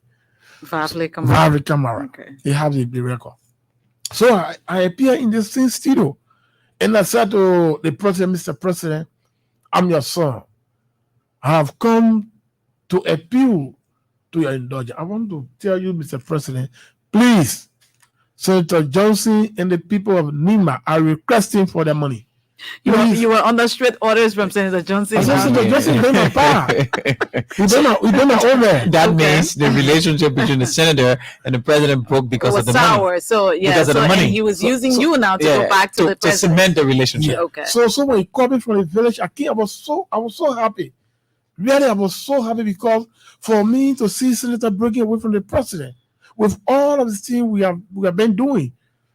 Vavle Kamara. Okay. He has the record. So I appear in the same studio, and I said to the president, Mr. President, I'm your son. I have come to appeal to your indulgence. I want to tell you, Mr. President, please, Senator Johnson and the people of Nimba are requesting for their money. You were under strict orders from Senator Johnson. Senator Johnson don't have power. We don't have over. That means the relationship between the senator and the president broke because of the sour. money. So yeah, because of the money. And he was using you now to go back to the president. To cement the relationship. Yeah. Okay. So when he called me from the village, I was so happy. Really, I was so happy because for me to see Senator breaking away from the president with all of the things we have been doing,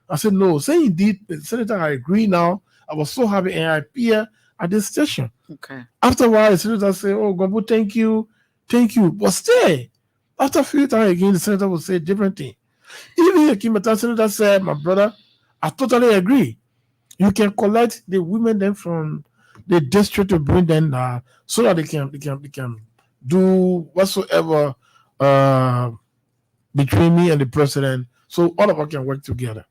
I said no. Say indeed, Senator, I agree now. I was so happy, and I appear at this station. Okay. After a while, the senator said, "Oh, Gombo, thank you." But stay. After a few times again, the senator will say different thing. Even the Kimata senator said, "My brother, I totally agree. You can collect the women then from the district to bring them so that they can do whatsoever between me and the president, so all of us can work together."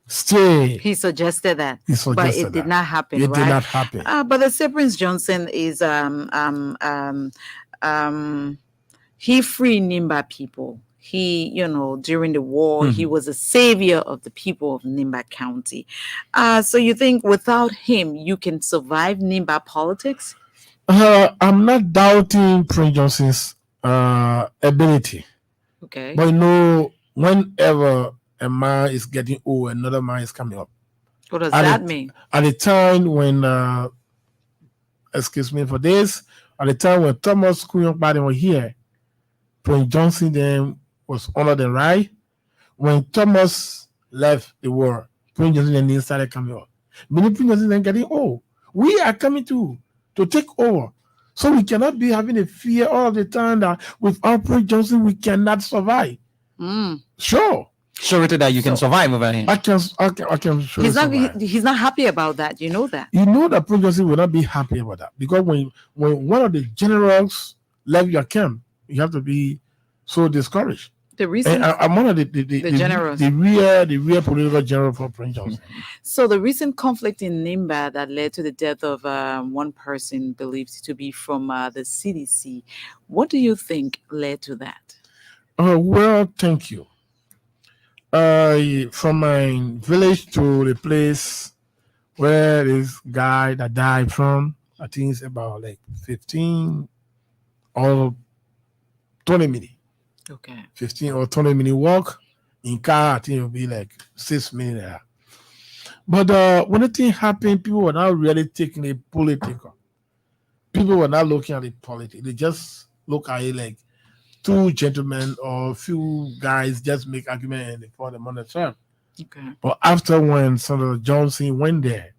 Stay. He suggested that. But it did not happen. It did not happen. But the Prince Johnson is he freed Nimba people. He, during the war, he was a savior of the people of Nimba County. So you think without him, you can survive Nimba politics? I'm not doubting Prince Johnson's ability. Okay. But whenever a man is getting old, another man is coming up. What does that mean? At the time when, excuse me for this, at the time when Thomas Kuyon Biden was here, Prince Johnson then was honored and right. When Thomas left the war, Prince Johnson then started coming up. Many Prince Johnson then getting old. We are coming to take over. So we cannot be having a fear all the time that without Prince Johnson we cannot survive. Sure. Surety that you can survive over him. I can survive. He's not happy about that. You know that. You know that Prince Johnson will not be happy about that because when one of the generals left your camp, you have to be so discouraged. The reason I'm one of the generals, the real political general for Prince Johnson. So the recent conflict in Nimba that led to the death of one person believed to be from the CDC. What do you think led to that? Well, thank you. From my village to the place where this guy that died from, I think it's about like 15 or 20 minutes. Okay. 15 or 20 minute walk. In car, I think it'll be like 6 minutes. But when the thing happened, people were not really taking it political. People were not looking at it politics. They just look at it like two gentlemen or a few guys just make argument and they pour them on the term. Okay. But after when Senator Johnson went there,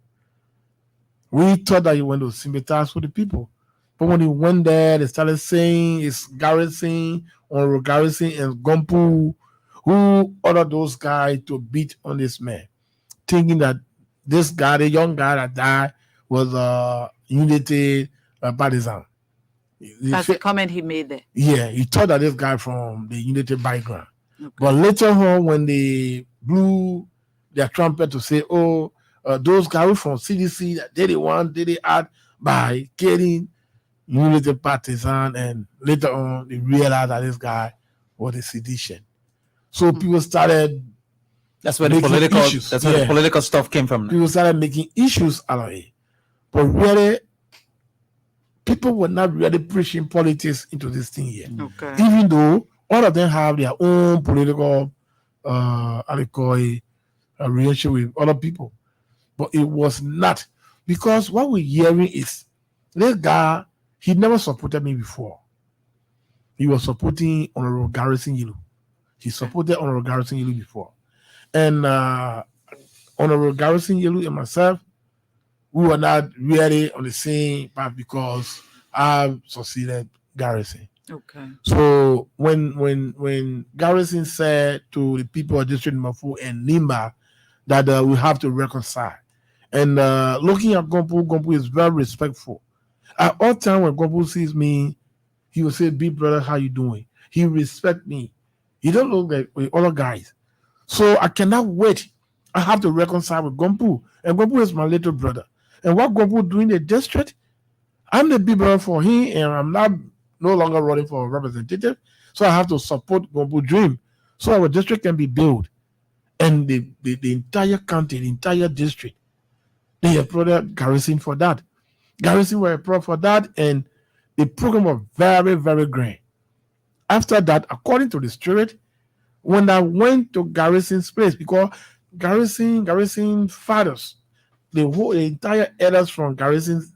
we thought that he went to sympathize with the people. But when he went there, they started saying it's Garrison, or Garrison and Gompu who ordered those guys to beat on this man, thinking that this guy, the young guy that died, was a Unity partisan. That's the comment he made there. Yeah, he thought that this guy from the Unity background. Okay. But later on, when they blew their trumpet to say, "Oh, those guys from CDC that did it out by killing Unity partisan," and later on they realized that this guy was a sedition. So people started. That's where the political issues. That's where the political stuff came from. People started making issues out of it, but really, people were not really pushing politics into this thing here. Okay. Even though all of them have their own political, relationship with other people, but it was not, because what we're hearing is this guy. He never supported me before. He was supporting Honorable Garrison Yilu. He supported Honorable Garrison Yilu before. And Honorable Garrison Yilu and myself, we were not really on the same path because I succeeded Garrison. Okay. So when Garrison said to the people of District Number 4 and Nimba that we have to reconcile, and looking at Gompu is very respectful. At all time when Gompu sees me, he will say, "Big brother, how you doing?" He respect me. He don't look like with other guys. So I cannot wait. I have to reconcile with Gompu. And Gompu is my little brother. And what Gompu doing in the district, I'm the big brother for him, and I'm no longer running for a representative. So I have to support Gompu dream so our district can be built. And the entire county, the entire district, they applauded Garrison for that. Garrison were applauded for that, and the program was very, very grand. After that, according to the spirit, when I went to Garrison's place, because Garrison fathers, the entire elders from Garrison's,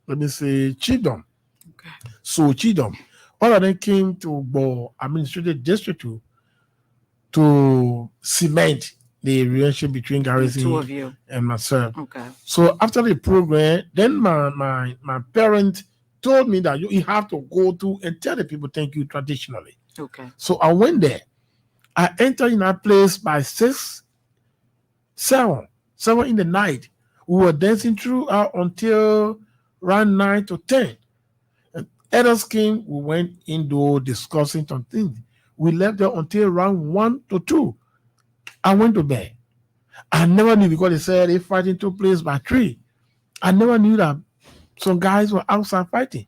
Chidom. Okay. So Chidom, all of them came to Bo Administrative District to cement the relationship between Garrison, two of you, and myself. Okay. So after the program, then my parent told me that you have to go to and tell the people thank you traditionally. Okay. So I went there. I entered in that place by 7 in the night. We were dancing throughout until around 9 to 10. And others came, we went indoor discussing some things. We left there until around 1 to 2. I went to bed. I never knew, because they said the fighting took place by 3. I never knew that some guys were outside fighting.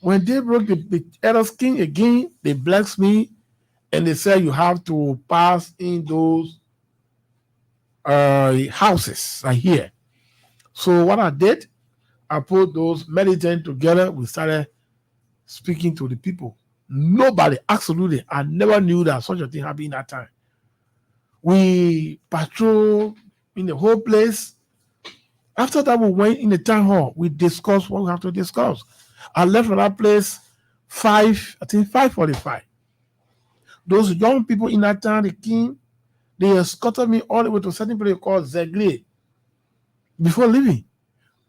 When they broke, the others came again, they blessed me, and they said you have to pass in those houses right here. So what I did, I put those militants together. We started speaking to the people. Nobody, absolutely, I never knew that such a thing happened in that time. We patrolled in the whole place. After that, we went in the town hall. We discussed what we have to discuss. I left from that place 5:45. Those young people in that town, they came, they escorted me all the way to a certain place called Zegli before leaving.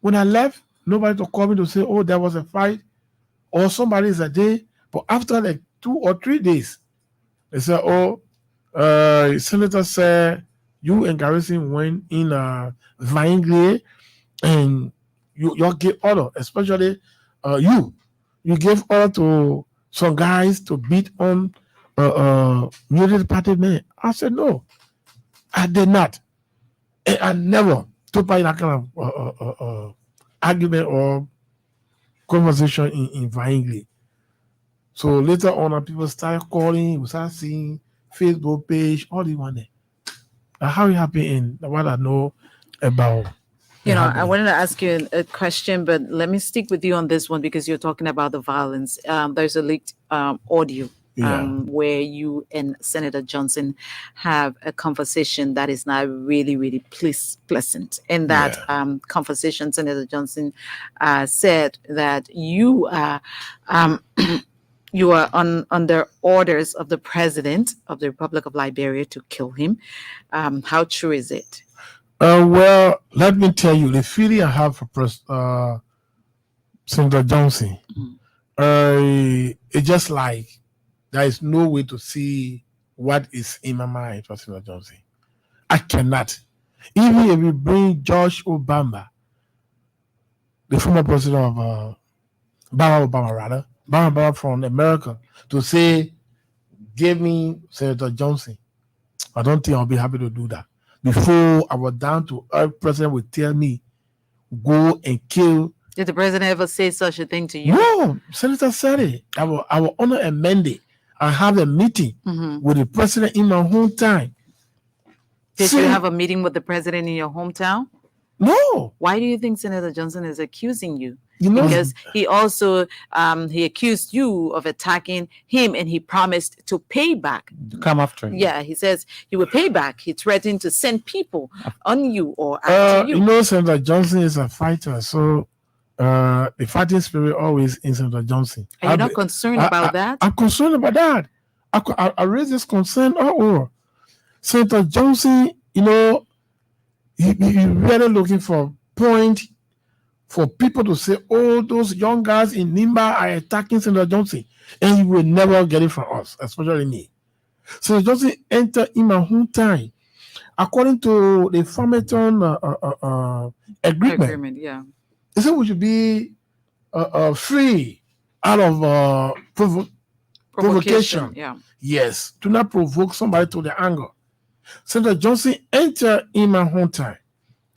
When I left, nobody to call me to say, "Oh, there was a fight," or somebody is a day. But after like 2 or 3 days, they said, "Oh, Senator said you and Garrison went in Vaingly, and you gave order, especially you gave order to some guys to beat on Unity Party men." I said, "No, I did not. And I never took part in that kind of argument or conversation in Vaingly." So later on, people started calling, we started seeing Facebook page, all the one. How it happened, and what I know about. I wanted to ask you a question, but let me stick with you on this one because you're talking about the violence. There's a leaked audio where you and Senator Johnson have a conversation that is not really, really pleasant. In that conversation, Senator Johnson said that you are you are under orders of the President of the Republic of Liberia to kill him. How true is it? Well, let me tell you, the feeling I have for Senator Johnson. It's just like there is no way to see what is in my mind for Senator Johnson. I cannot. Even if we bring George Obama, the former president of Barack Obama from America, to say, give me Senator Johnson, I don't think I'll be happy to do that. Before our down to earth president would tell me, go and kill. Did the president ever say such a thing to you? No, Senator said it. I will honor amend it. I have a meeting with the president in my hometown. Did you have a meeting with the president in your hometown? No. Why do you think Senator Johnson is accusing you? You know, because he also he accused you of attacking him, and he promised to pay back. To come after him. Yeah, he says he will pay back. He threatened to send people on you or after you. You know, Senator Johnson is a fighter, so the fighting spirit always in Senator Johnson. Are you not concerned about that? I'm concerned about that. I raise this concern all over. Senator Johnson, you know, he really looking for point for people to say, oh, those young guys in Nimba are attacking Senator Johnson, and he will never get it from us, especially me. Senator Johnson entered in my hometown. According to the Farmington agreement, yeah. They said we should be free out of provocation. Yeah. Yes, do not provoke somebody to the anger. Senator Johnson entered in my hometown.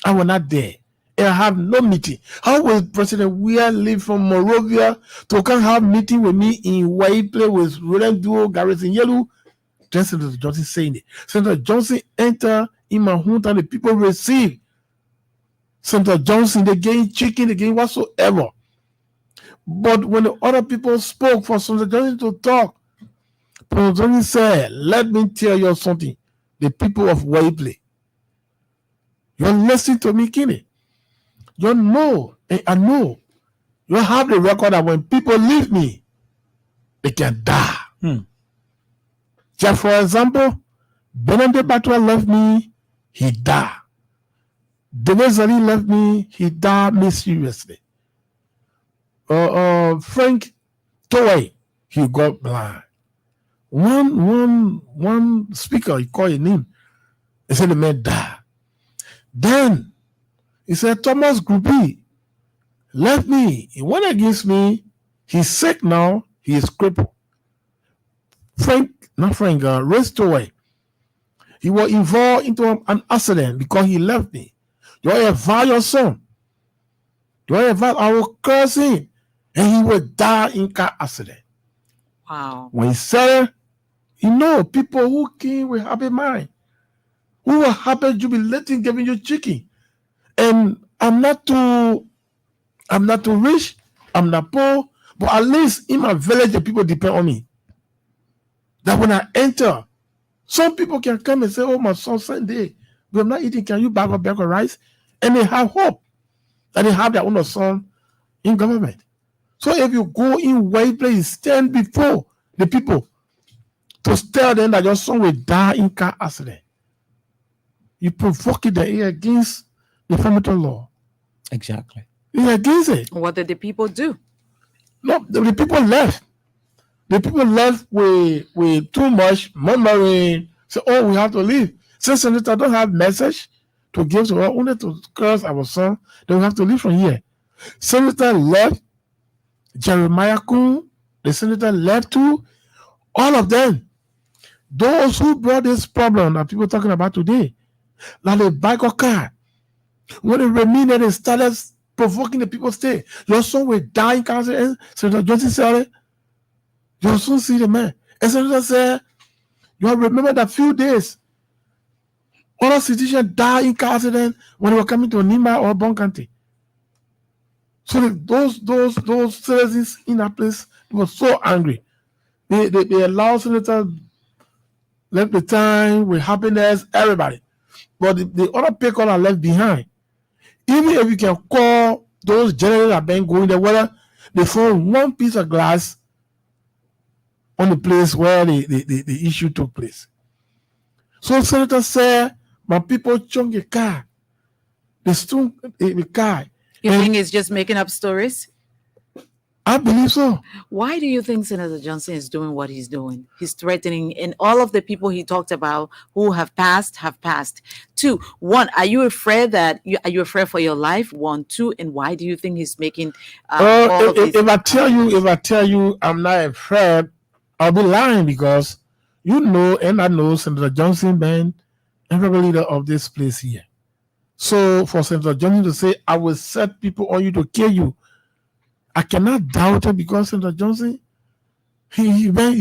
I was not there. I have no meeting. How will President Weir leave from Morovia to come have meeting with me in Waiple with Roland Duo, Garrison Yellow? Then Senator Johnson saying it. Senator Johnson entered in my hometown. The people receive Senator Johnson. They gain chicken, they gain whatsoever. But when the other people spoke for Senator Johnson to talk, President Johnson said, let me tell you something. The people of Waiple, you're listening to me, Kenny. You know, I know. You have the record that when people leave me, they can die. Just for example, Benedict Batwa left me, he died. Dennis Ali left me, he died mysteriously. Frank Toy, he got blind. One speaker, he called his name. He said the man died. Then he said Thomas Gruby left me. He went against me. He's sick now. He is crippled. Restoway. He was involved into an accident because he left me. You are your son. You are I will curse him, and he will die in car accident. Wow. When he said it, you know, people who came with happy mind, who were happy jubilating, giving you chicken. And I'm not too rich, I'm not poor, but at least in my village, the people depend on me. That when I enter, some people can come and say, oh, my son Sunday, but I'm not eating, can you bag a bag of rice? And they have hope that they have their own son in government. So if you go in white place, stand before the people to tell them that your son will die in car accident. You provoke it against the Farmington law. Exactly. It's against it. What did the people do? No, the people left. The people left with too much murmuring. Say, oh, we have to leave. Since Senator don't have message to give to her, only to curse our son, then we have to leave from here. Senator left. Jeremiah Kuhn, the senator left too. All of them. Those who brought this problem that people are talking about today, like the bike or car, when they remained and they started provoking the people, stay. Your son will die in cancer. And Senator Johnson said it. Your son see the man. And Senator said, you have remembered that few days, other citizens died in car accident when they were coming to Nima or Bon County. So those citizens in that place were so angry. They allowed Senator left the time with happiness, everybody. But the other people are left behind. Even if you can call those generals that have been going there, whether they found one piece of glass on the place where the issue took place. So Senator said, my people chunk a car. They stunk the car. You think it's just making up stories? I believe so. Why do you think Senator Johnson is doing what he's doing? He's threatening, and all of the people he talked about who have passed have passed. 2, 1, are you afraid are you afraid for your life? 1, 2, and why do you think he's making all of these? If I tell you I'm not afraid, I'll be lying, because you know, and I know Senator Johnson been every leader of this place here. So for Senator Johnson to say, I will set people on you to kill you, I cannot doubt it, because Senator Johnson, he been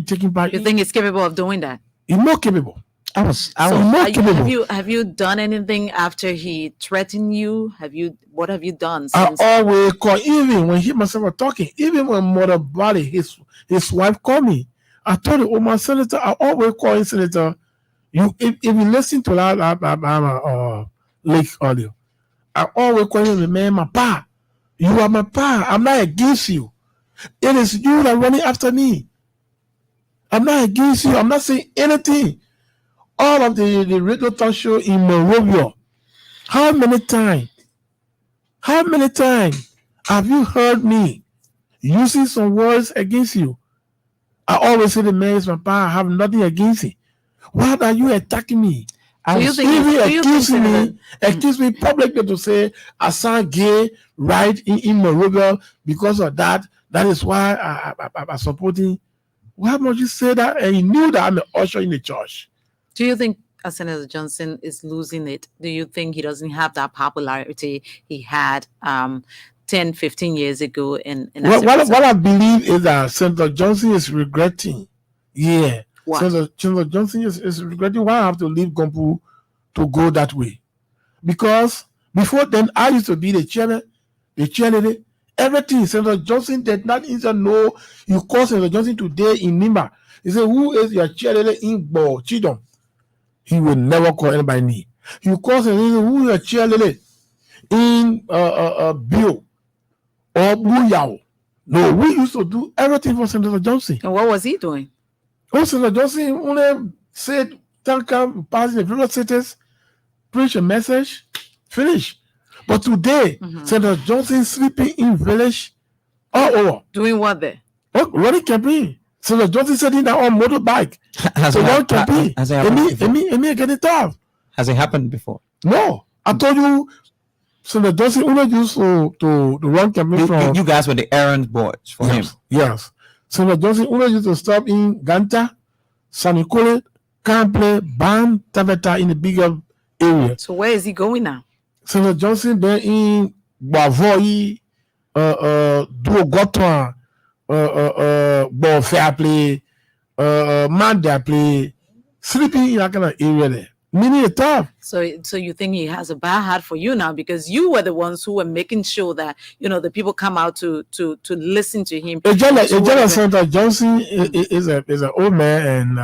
taking part. You think he's capable of doing that? He's more capable. So more capable. have you done anything after he threatened you? What have you done I since? always call, even when he myself were talking, even when Mother Body, his wife called me. I told her, oh my senator, I always call him Senator. If you listen to that Lake audio, I always call him, man, my pa. You are my pa. I'm not against you. It is you that are running after me. I'm not against you. I'm not saying anything. All of the radio talk show in Monrovia, how many times have you heard me using some words against you? I always say the man is my pa. I have nothing against it. Why are you attacking me? Accuse me publicly to say I sound gay right in Monrovia because of that. That is why I'm supporting. Why must you say that? And you knew that I'm an usher in the church. Do you think Senator Johnson is losing it? Do you think he doesn't have that popularity he had 10, 15 years ago? What I believe is that Senator Johnson is regretting. Yeah. Senator Johnson is regretting why I have to leave Gompu to go that way. Because before then, I used to be the chairman, the cheerleader, everything. Senator Johnson did not even know. You call Senator Johnson today in Nimba. He said, who is your cheerleader in Bo Chidom? He will never call anybody me. You call Senator Johnson, who is your cheerleader in Bill or Buyao? No, we used to do everything for Senator Johnson. And what was he doing? Oh, Senator Johnson only said, thank you, pass the various cities, preach a message, finish. But today, Senator Johnson sleeping in village all over. Doing what there? Oh, running campaign. Senator Johnson sitting down on motorbike. So run campaign. Amy getting tough. Has it happened before? No. I told you, Senator Johnson only used to run campaign from... You guys were the errand boys for him. Yes. Senator Johnson only used to stop in Ganta, San Nicolas, Cample, Ban, Taveta in the bigger area. So where is he going now? Senator Johnson been in Bavoy, Duogotoa, Fairplay, Manda play, sleeping in that kind of area there. Many a time. So you think he has a bad heart for you now because you were the ones who were making sure that the people come out to listen to him. Senator Johnson is an old man, and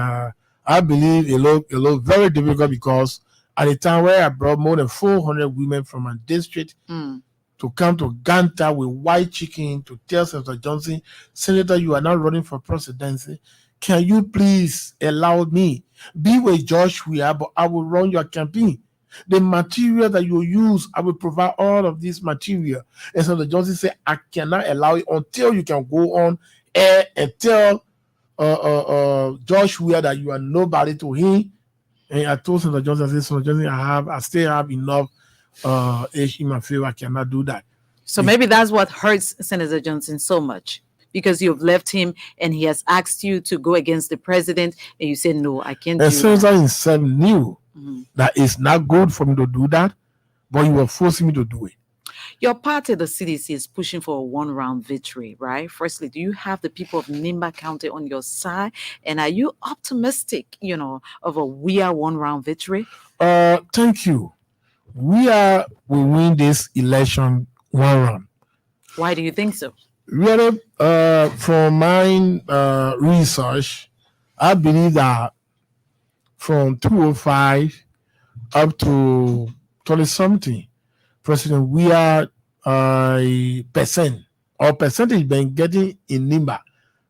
I believe it look very difficult because at the time where I brought more than 400 women from my district to come to Ganta with white chicken to tell Senator Johnson, Senator, you are not running for presidency. Can you please allow me be with Joshua, but I will run your campaign. The material that you use, I will provide all of this material. And Senator Johnson said, I cannot allow it until you can go on air and tell Joshua that you are nobody to him. And I told Senator Johnson, I said, Senator Johnson, I still have enough age in my favor. I cannot do that. So maybe that's what hurts Senator Johnson so much. Because you've left him and he has asked you to go against the president and you said, no, I can't do that. Senator himself knew that it's not good for me to do that, but you were forcing me to do it. Your party, the CDC, is pushing for a one-round victory, right? Firstly, do you have the people of Nimba County on your side? And are you optimistic, of a one-round victory? Thank you. We will win this election one round. Why do you think so? Really, from my research, I believe that from 205 up to 20-something, President, we are a percentage been getting in Nimba.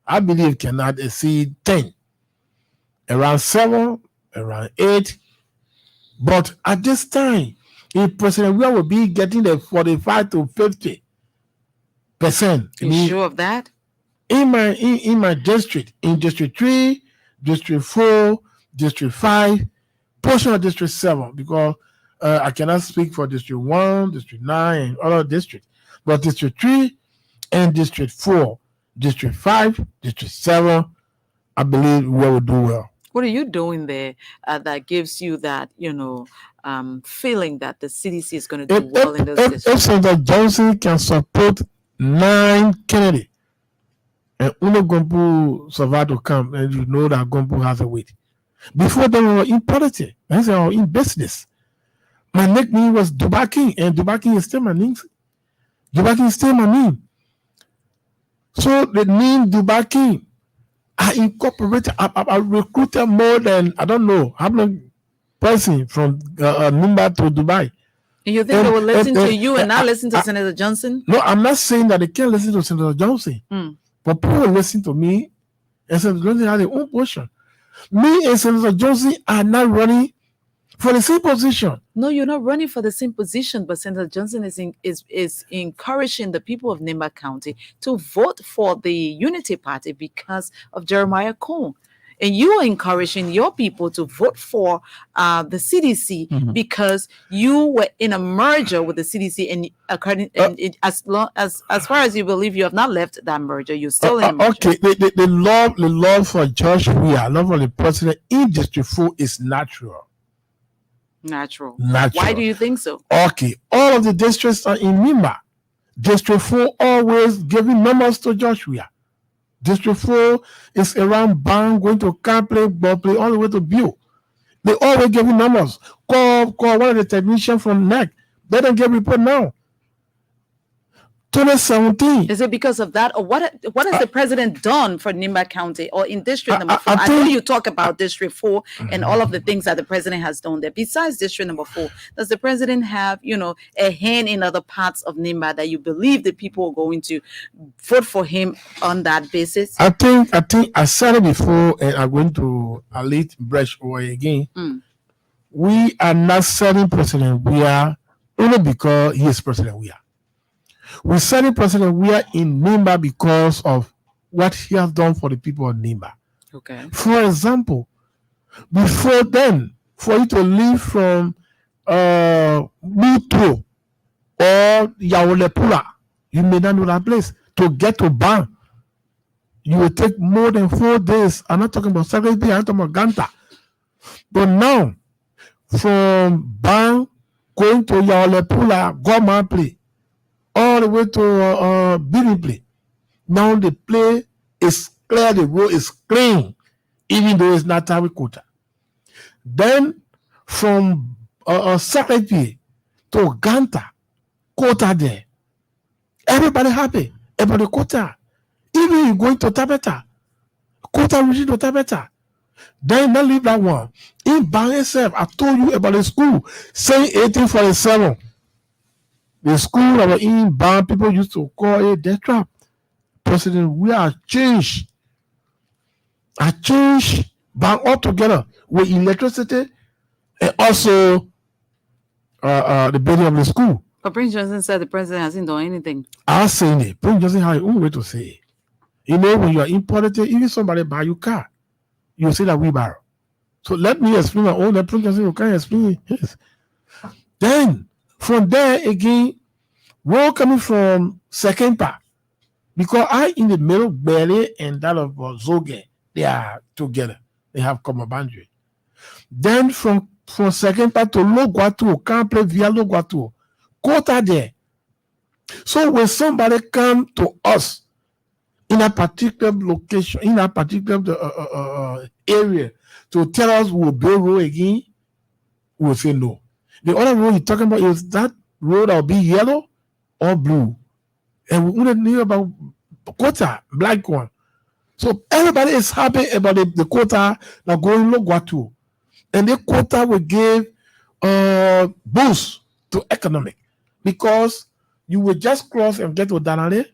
I believe cannot exceed 10, around 7, around 8. But at this time, if President we will be getting the 45 to 50. You sure of that? In my district, in District 3, District 4, District 5, portion of District 7, because I cannot speak for District 1, District 9, and other districts. But District 3 and District 4, District 5, District 7, I believe we will do well. What are you doing there that gives you that, feeling that the CDC is going to do well in those districts? If Senator Johnson can support 9 Kennedy, and Uno Gompo survived to come, and you know that Gompo has a weight. Before they were in politics, they were in business. My nickname was Dubaki, and Dubaki is still my name. Dubaki is still my name. So the name Dubaki, I incorporated, I recruited more than, I don't know, how many person from Nimba to Dubai. And you think they will listen to you and not listen to Senator Johnson? No, I'm not saying that they can't listen to Senator Johnson. But people listen to me, and Senator Johnson has their own portion. Me and Senator Johnson are not running for the same position. No, you're not running for the same position, but Senator Johnson is encouraging the people of Nimba County to vote for the Unity Party because of Jeremiah Cone. And you are encouraging your people to vote for the CDC because you were in a merger with the CDC, and as far as you believe, you have not left that merger. You're still in a merger. Okay, the love for Josh Weah, love for the president in District 4 is natural. Natural. Why do you think so? Okay, all of the districts are in Nimba. District 4 always giving numbers to Josh Weah. District 4 is around Bang, going to Campley, Bopley, all the way to Bill. They always give you numbers. Call one of the technicians from NEC. They don't get report now. 2017. Is it because of that, or what has the president done for Nimba County or in District Number 4? I know you talk about District 4 and all of the things that the president has done there. Besides District Number 4, does the president have, a hand in other parts of Nimba that you believe the people are going to vote for him on that basis? I think I said it before, and I'm going to elite brush away again. We are not setting President Weah only because he is President Weah. We setting President Weah in Nimba because of what he has done for the people of Nimba. Okay. For example, before then, for you to leave from Mutro or Yaolepura, you may not know that place. To get to Ban, you will take more than 4 days. I'm not talking about Secretary, I'm talking about Ganta. But now, from Ban going to Yaolepura, Goma play, all the way to Billy. Now the play is clear, the road is clean, even though it's not terracotta. Then from Secretary to Ganta, quota there. Everybody happy about the quota. Even you going to Tabeta, quota reaching to Tabeta. Then not leave that one. In Bang itself, I told you about the school, saying 1847. The school that were in Bang, people used to call it death trap. President, we are changed. I changed Bang altogether with electricity and also the building of the school. But Prince Johnson said the president hasn't done anything. I'm saying it. Prince Johnson has his own way to say it. You know, when you are in politics, even somebody buy your car, you say that we borrow. So let me explain my own. Prince Johnson can explain his. Then from there again, we're coming from second part. Because I in the middle, Bele and that of Zoge, they are together. They have common boundary. Then from second part to Loguatu, can't play via Loguatu. Quota there. So when somebody come to us in a particular location, in a particular area, to tell us we'll build road again, we'll say no. The other road you're talking about is that road that will be yellow or blue. And we wouldn't know about quota, black one. So everybody is happy about the quota that going Loguatu. And the quota will give boost to economic. Because you will just cross and get to Danale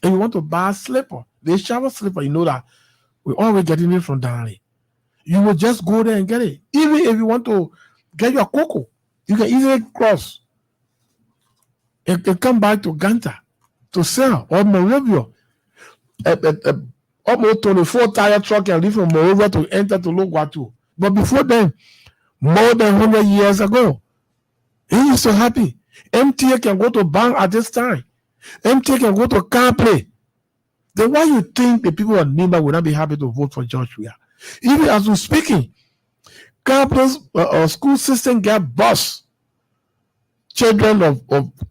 and you want to buy a slipper. The shower slipper, you know that we're always getting it from Danale. You will just go there and get it. Even if you want to get your cocoa, you can easily cross and come back to Ganta to sell, or Moravia. Almost 24 tire truck can leave from Moravia to enter to Logwatu. But before then, more than 100 years ago, he is so happy. MTA can go to bank at this time. MTA can go to car play. Then why you think the people of Nimba would not be happy to vote for George Weah? Even as we're speaking, campus school system get bus. Children of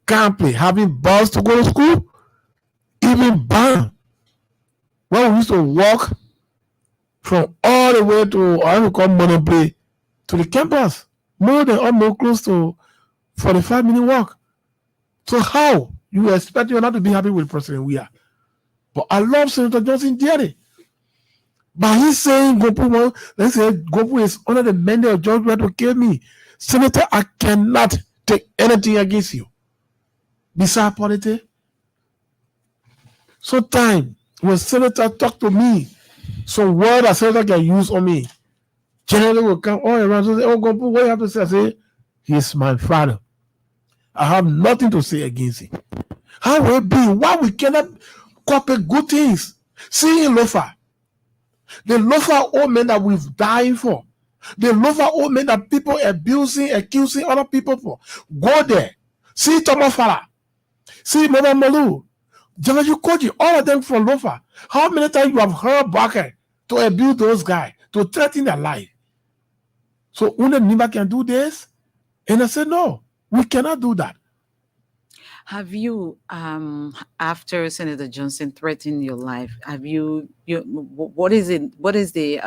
Campley having bus to go to school. Even ban. When we used to walk from all the way to I would call Monoplay to the campus, more than almost close to 45-minute walk. So how you expect you not to be happy with President Weah? But I love Senator Johnson dearly. But he's saying Gopu, let's say Gopu is under the mandate of George Weah to kill me. Senator, I cannot take anything against you. Besides politics. Sometimes when Senator talk to me, some word that Senator can use on me, generally will come all around and say, oh Gopu, what you have to say? I say, he's my father. I have nothing to say against him. How will it be? Why we cannot cooperate good things? See in Lofa. The Lofa old men that we've died for. The Lofa old men that people abusing, accusing other people for. Go there. See Thomas Fala. See Mama Malu. Janaju Koji. All of them from Lofa. How many times you have heard Barker to abuse those guys, to threaten their life? So only Nimba can do this? And I said, no, we cannot do that. Have you, after Senator Johnson threatened your life, have you what is it? What is the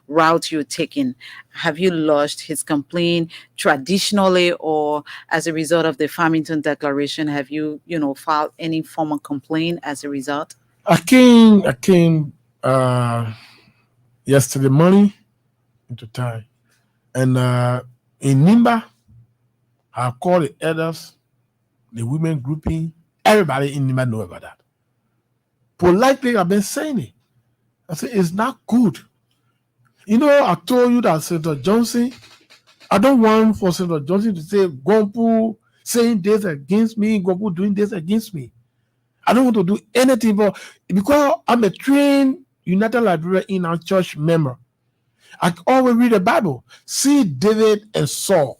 route you're taking? Have you lodged his complaint traditionally, or as a result of the Farmington Declaration? Have you, filed any formal complaint as a result? I came yesterday morning into time, and in Nimba, I called the elders, the women grouping, everybody in Nimba know about that. Politely, I've been saying it. I said, it's not good. I told you that Senator Johnson, I don't want for Senator Johnson to say, Gompu saying this against me, Gompu doing this against me. I don't want to do anything, but because I'm a trained United Liberian in our church member, I always read the Bible. See David and Saul.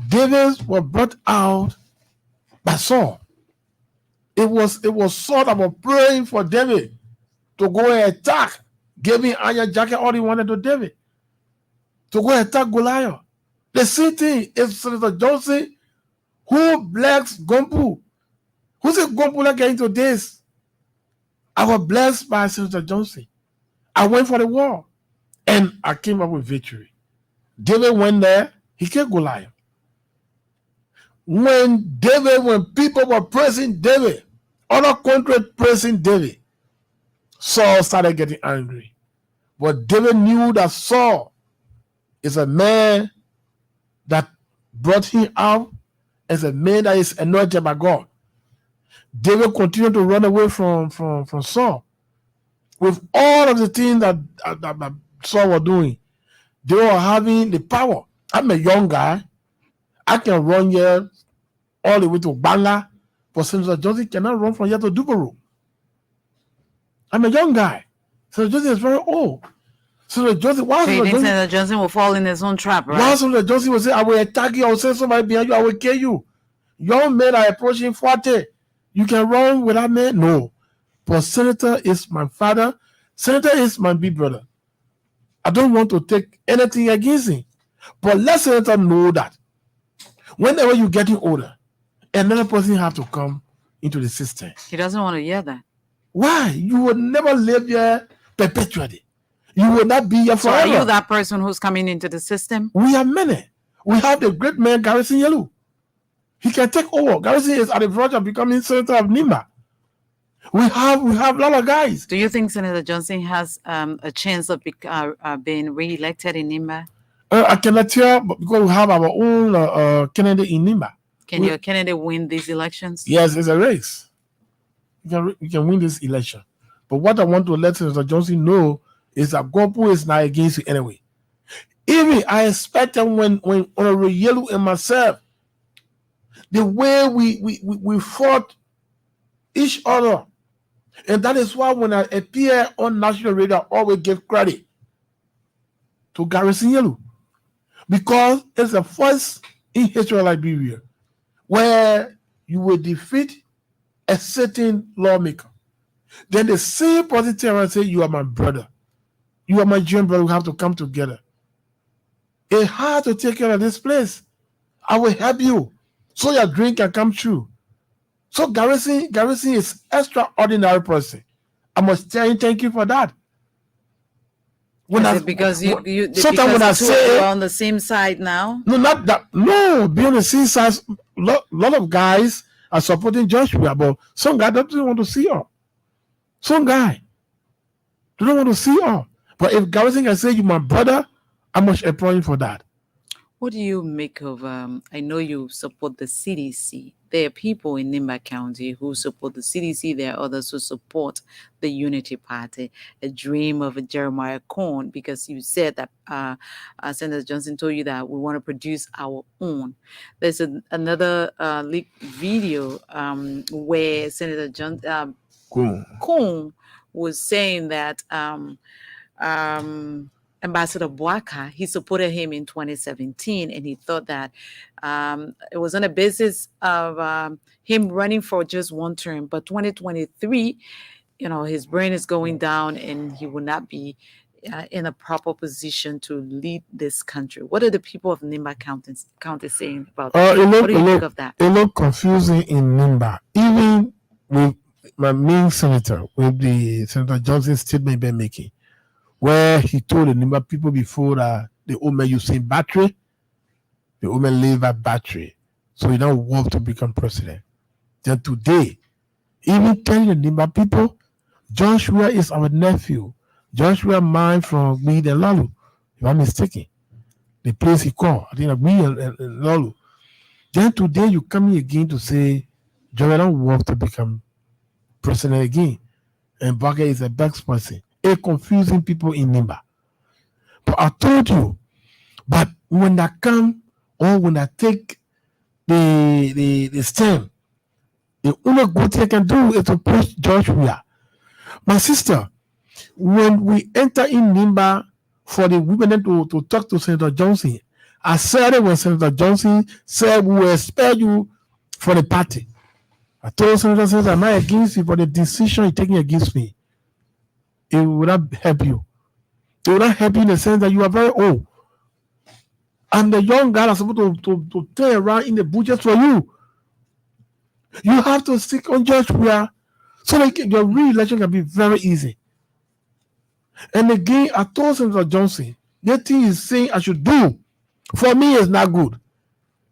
David was brought out by Saul. It was Saul that was praying for David to go and attack, giving iron jacket all he wanted to David to go and attack Goliath. The same thing is Senator Johnson, who blacks Gompu. Who said Gompu not get into this? I was blessed by Senator Johnson. I went for the war and I came up with victory. David went there, he killed Goliath. When people were praising David, other countries praising David, Saul started getting angry. But David knew that Saul is a man that brought him out as a man that is anointed by God. David continued to run away from Saul. With all of the things that Saul was doing, they were having the power. I'm a young guy. I can run here all the way to Banga, but Senator Johnson cannot run from here to Dubaru. I'm a young guy. Senator Johnson is very old. Senator Johnson, Senator Johnson will fall in his own trap, right? Why Senator Johnson will say, I will attack you, I will send somebody behind you, I will kill you. Young men are approaching 40. You can run with that man? No. But Senator is my father. Senator is my big brother. I don't want to take anything against him. But let Senator know that whenever you're getting older, another person have to come into the system. He doesn't want to hear that. Why? You will never live here perpetually. You will not be here forever. So are you that person who's coming into the system? We have many. We have the great man, Garrison Yelu. He can take over. Garrison is at the verge of becoming senator of Nimba. We have a lot of guys. Do you think Senator Johnson has a chance of being re-elected in Nimba? I cannot tell, because we have our own candidate in Nimba. Can your candidate win these elections? Yes, it's a race. You can win this election. But what I want to let Senator Johnson know is that Gopu is not against you anyway. Even I expect that when Honorable Yelu and myself the way we fought each other. And that is why when I appear on national radio, I always give credit to Garrison Yellow, because it's the first in history of Liberia where you will defeat a certain lawmaker. Then the same person tell and say, you are my brother. You are my dream brother. We have to come together. It's hard to take care of this place. I will help you so your dream can come true. So Garrison is extraordinary person. I must tell you, thank you for that. Because you sometimes when I say you're on the same side now. No, not that. No, be on the same side. Lot of guys are supporting Joshua, but some guy doesn't want to see her. Some guy don't want to see her. But if Garrison can say, you my brother, I must applaud him for that. What do you make of, I know you support the CDC. There are people in Nimba County who support the CDC. There are others who support the Unity Party, a dream of a Jeremiah Corn, because you said that Senator Johnson told you that we want to produce our own. There's another leaked video where Senator Corn was saying that Ambassador Boaka, he supported him in 2017, and he thought that it was on the basis of him running for just one term. But 2023, his brain is going down, and he will not be in a proper position to lead this country. What are the people of Nimba County saying about that? What do you think of that? It looked confusing in Nimba, even with my main senator, with the Senator Johnson statement been making, where he told the Nimba people before that the old man using battery, the old man live by battery, so he don't work to become president. Then today, even telling the Nimba people, Joshua is our nephew. Joshua mine from me and Lolu, if I'm mistaken. The place he called, I think me and Lolu. Then today you come here again to say Joshua don't work to become president again, and Baga is a best person. It confusing people in Nimba. But I told you, but when I come or when I take the stem, the only good thing I can do is to push Joshua. My sister, when we enter in Nimba for the women to talk to Senator Johnson, I said it when Senator Johnson said we will expel you for the party. I told Senator Johnson, I'm not against you for the decision you're taking against me. It will not help you. It will not help you in the sense that you are very old. And the young guy is supposed to turn around in the budget for you. You have to stick on Joshua so that your re-election can be very easy. And again, I told Senator Johnson, the thing he's saying I should do, for me, is not good.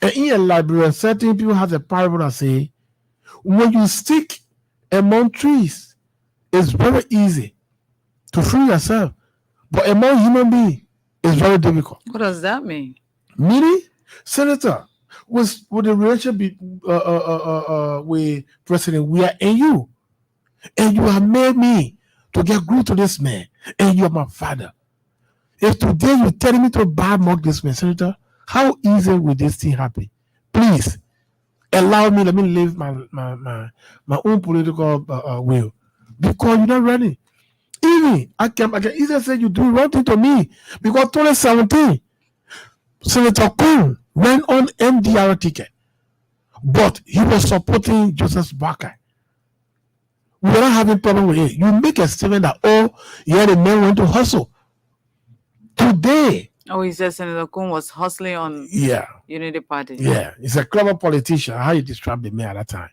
And in a library, certain people have a parable that say, when you stick among trees, it's very easy to free yourself, but among human beings, it's very difficult. What does that mean? Meaning, Senator, with the relationship with President Weah and you have made me to get glued to this man, and you're my father. If today you're telling me to bad-mouth this man, Senator, how easy will this thing happen? Please, allow me, let me live my own political will, because you're not ready. Even I can easily say you do wrong thing to me, because 2017, Senator Kuhn ran on MDR ticket, but he was supporting Joseph Barker. We were not having problem with it. You make a statement that, the man went to hustle. Today. Oh, he said Senator Kuhn was hustling on Unity Party. Yeah, he's a clever politician. How you describe the man at that time.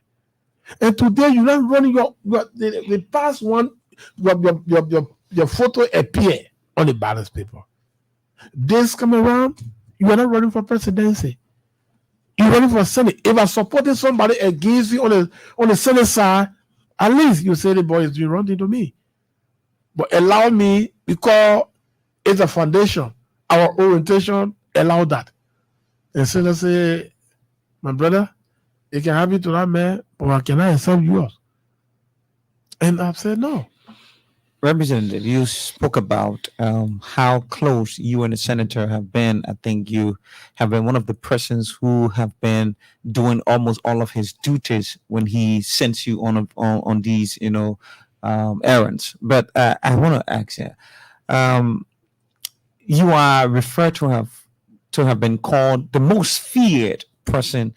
And today you're not running the past one, your photo appear on the ballot paper. This come around, you are not running for presidency. You're running for Senate. If I supported somebody against you on the Senate side, at least you say the boy is doing wrong thing to me. But allow me, because it's a foundation, our orientation allow that. And Senator say, my brother, it can happen to that man, but I cannot accept yours. And I've said no. Representative, you spoke about how close you and the senator have been. I think you have been one of the persons who have been doing almost all of his duties when he sends you on these, errands. But I want to ask you, um, you are referred to have been called the most feared person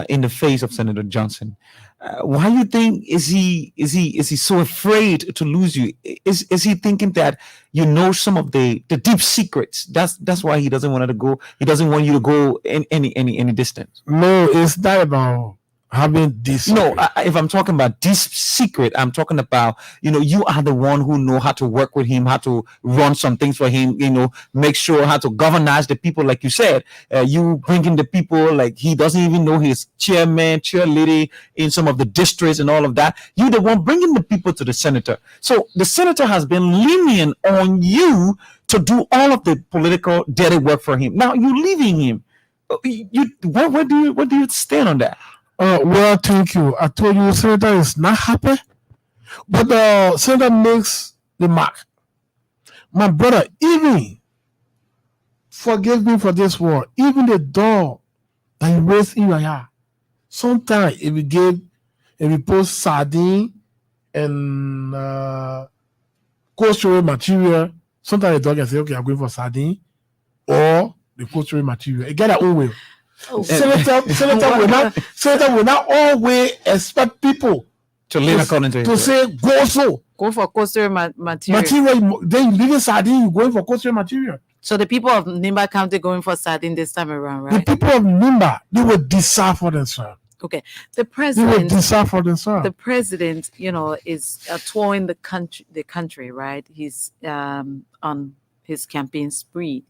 in the face of Senator Johnson. Why you think is he so afraid to lose you? Is he thinking that you know some of the deep secrets? That's why he doesn't want to go. He doesn't want you to go in any distance. No, it's not about having this. No, if I'm talking about this secret, I'm talking about, you are the one who know how to work with him, how to run some things for him, make sure how to governize the people, like you said. You bringing the people, like he doesn't even know his chairman, chairlady in some of the districts and all of that. You the one bringing the people to the senator. So the senator has been lenient on you to do all of the political dirty work for him. Now you leaving him. Where do you stand on that? Well, thank you. I told you, Senator is not happy, but the Senator makes the mark. My brother, even forgive me for this word, even the door that you raise in your yard, sometimes if we post sardine and coastal material, sometimes the dog can say, okay, I'm going for sardine or the coastal material. It get their own way. Oh. Senator will not always expect people to live according to to say go for coastal material. Then you leave sardine, you going for coastal material. So the people of Nimba County going for sardine this time around, right? The people of Nimba, they will decide for themselves. Okay, the president. They will decide for themselves. The president, is touring the country, right? He's on his campaign spree.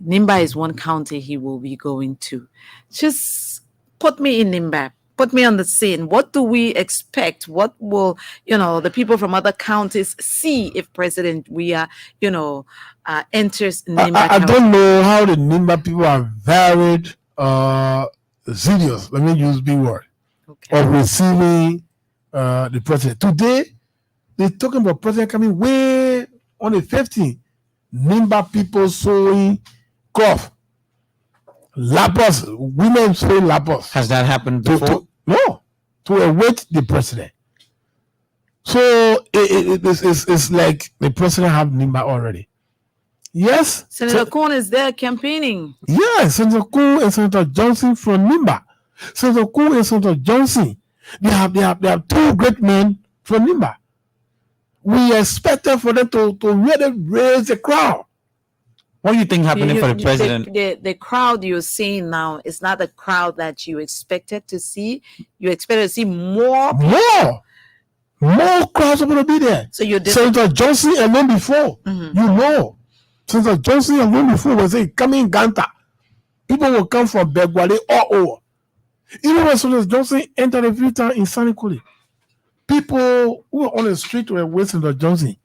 Nimba is one county he will be going to. Just put me in Nimba. Put me on the scene. What do we expect? What will, the people from other counties see if President Weah, enters Nimba I County? don't know how the Nimba people are varied, zealous, let me use B word, of receiving the president. Today, they're talking about president coming way on the 15th. Nimba people sewing cloth, lapels, women sewing lapels. Has that happened before? To await the president. So it's like the president have Nimba already. Yes, Senator Kuhn is there campaigning. Yes, Senator Kuhn and Senator Johnson from Nimba. Senator Kuhn and Senator Johnson, they have two great men from Nimba. We expected for them to really raise the crowd. What do you think happening for the president? The crowd you're seeing now is not the crowd that you expected to see. You expected to see more crowds are going to be there. So you're Senator Johnson alone before, Senator Johnson alone before was saying, come in Ganta. People will come from Begwale all over. Even when Senator Johnson entered the filter in Sanikuli, people who were on the street were with Senator Johnson.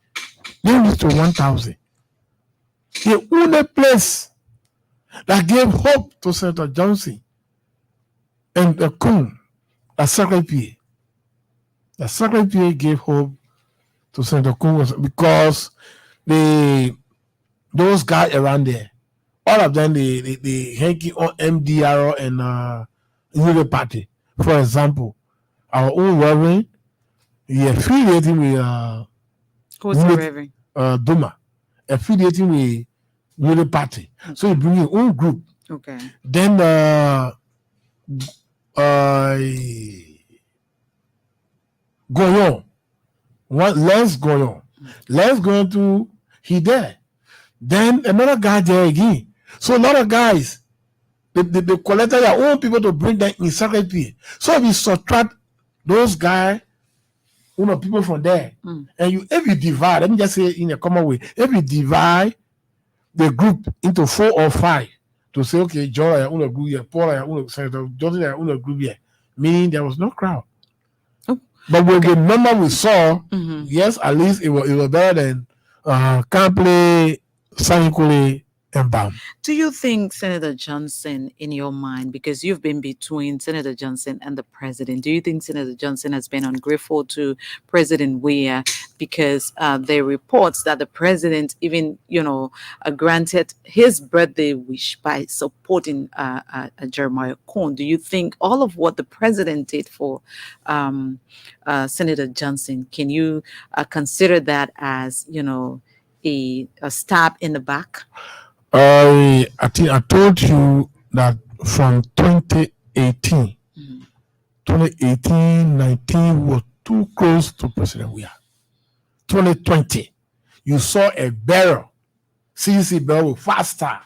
They reached to 1,000. The only place that gave hope to Senator Johnson and the Kuhn, the Secretary PA gave hope to Senator Kuhn because those guys around there, all of them, they hanky on MDR and Unity Party. For example, our own Reverend, he affiliating with who's the Reverend? Duma, affiliating with Unity Party. So he bring his own group. Okay. Then Goyon. Let's Goyon to he there. Then another guy there again. So a lot of guys, they collected their own people to bring them in Secretary. So if you subtract those guys, people from there, and if you divide, let me just say in a common way, if you divide the group into 4 or 5 to say, okay, John, I own a group here, Paul, I own a Senator Johnson, I own a group here, meaning there was no crowd. But with the number we saw, yes, at least it was better than Kample, Sanikule, and bam. Do you think Senator Johnson, in your mind, because you've been between Senator Johnson and the president, do you think Senator Johnson has been ungrateful to President Weah because there are reports that the president even, granted his birthday wish by supporting Jeremiah Cohn? Do you think all of what the president did for Senator Johnson, can you consider that as, a stab in the back? I think I told you that from 2018, 19 was too close to President Weah. 2020, you saw a barrel, CC barrel faster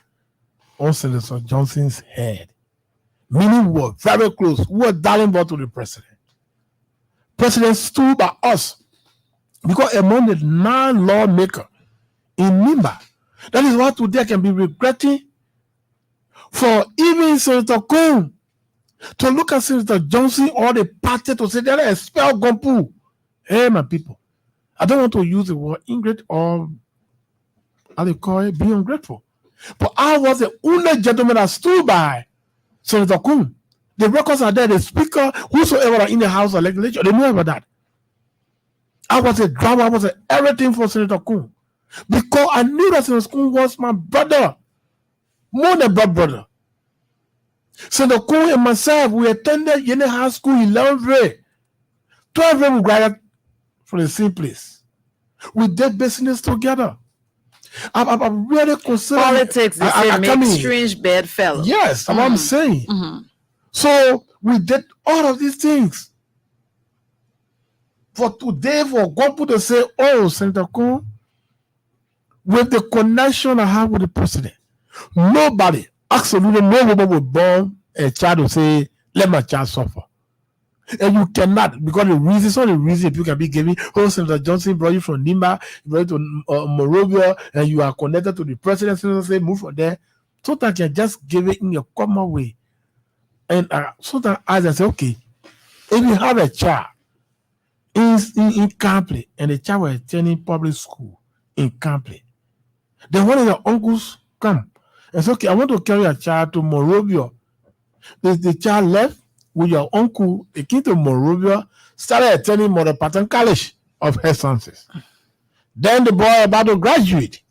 on Senator Johnson's head. Meaning we were very close. We were darling to the president. President stood by us because among the 9 lawmakers in Nimba, that is what today I can be regretting for even Senator Cohn to look at Senator Johnson or the party to say they expel Gompu. Hey, my people, I don't want to use the word ingrateful or how they call it, being ungrateful. But I was the only gentleman that stood by Senator Cohn. The records are there. The speaker, whosoever are in the House of Legislature, they know about that. I was a drama. I was everything for Senator Cohn. Because I knew that Senator Cohn was my brother. More than brother. Senator Cohn and myself, we attended Yene High School in 11th 12th we graduated from the same place. We did business together. I'm really concerned. Politics, they say, make strange bedfellows. Yes, that's what I'm saying. So we did all of these things. For today, for God to say, oh, Senator Cohn, with the connection I have with the president, nobody, absolutely nobody will born a child to say, let my child suffer. And you cannot, because the reason people can be giving, oh, Senator Johnson brought you from Nimba, brought you to Morovia, and you are connected to the president, so say, move from there. So that you just give it in your common way. And so that as I say, okay, if you have a child in Campley, and the child was attending public school in Campley, then one of your uncles come and say, okay, I want to carry a child to Morovia. The child left with your uncle, they came to Morovia, started attending Mother Patton College of Health Sciences. Then the boy about to graduate.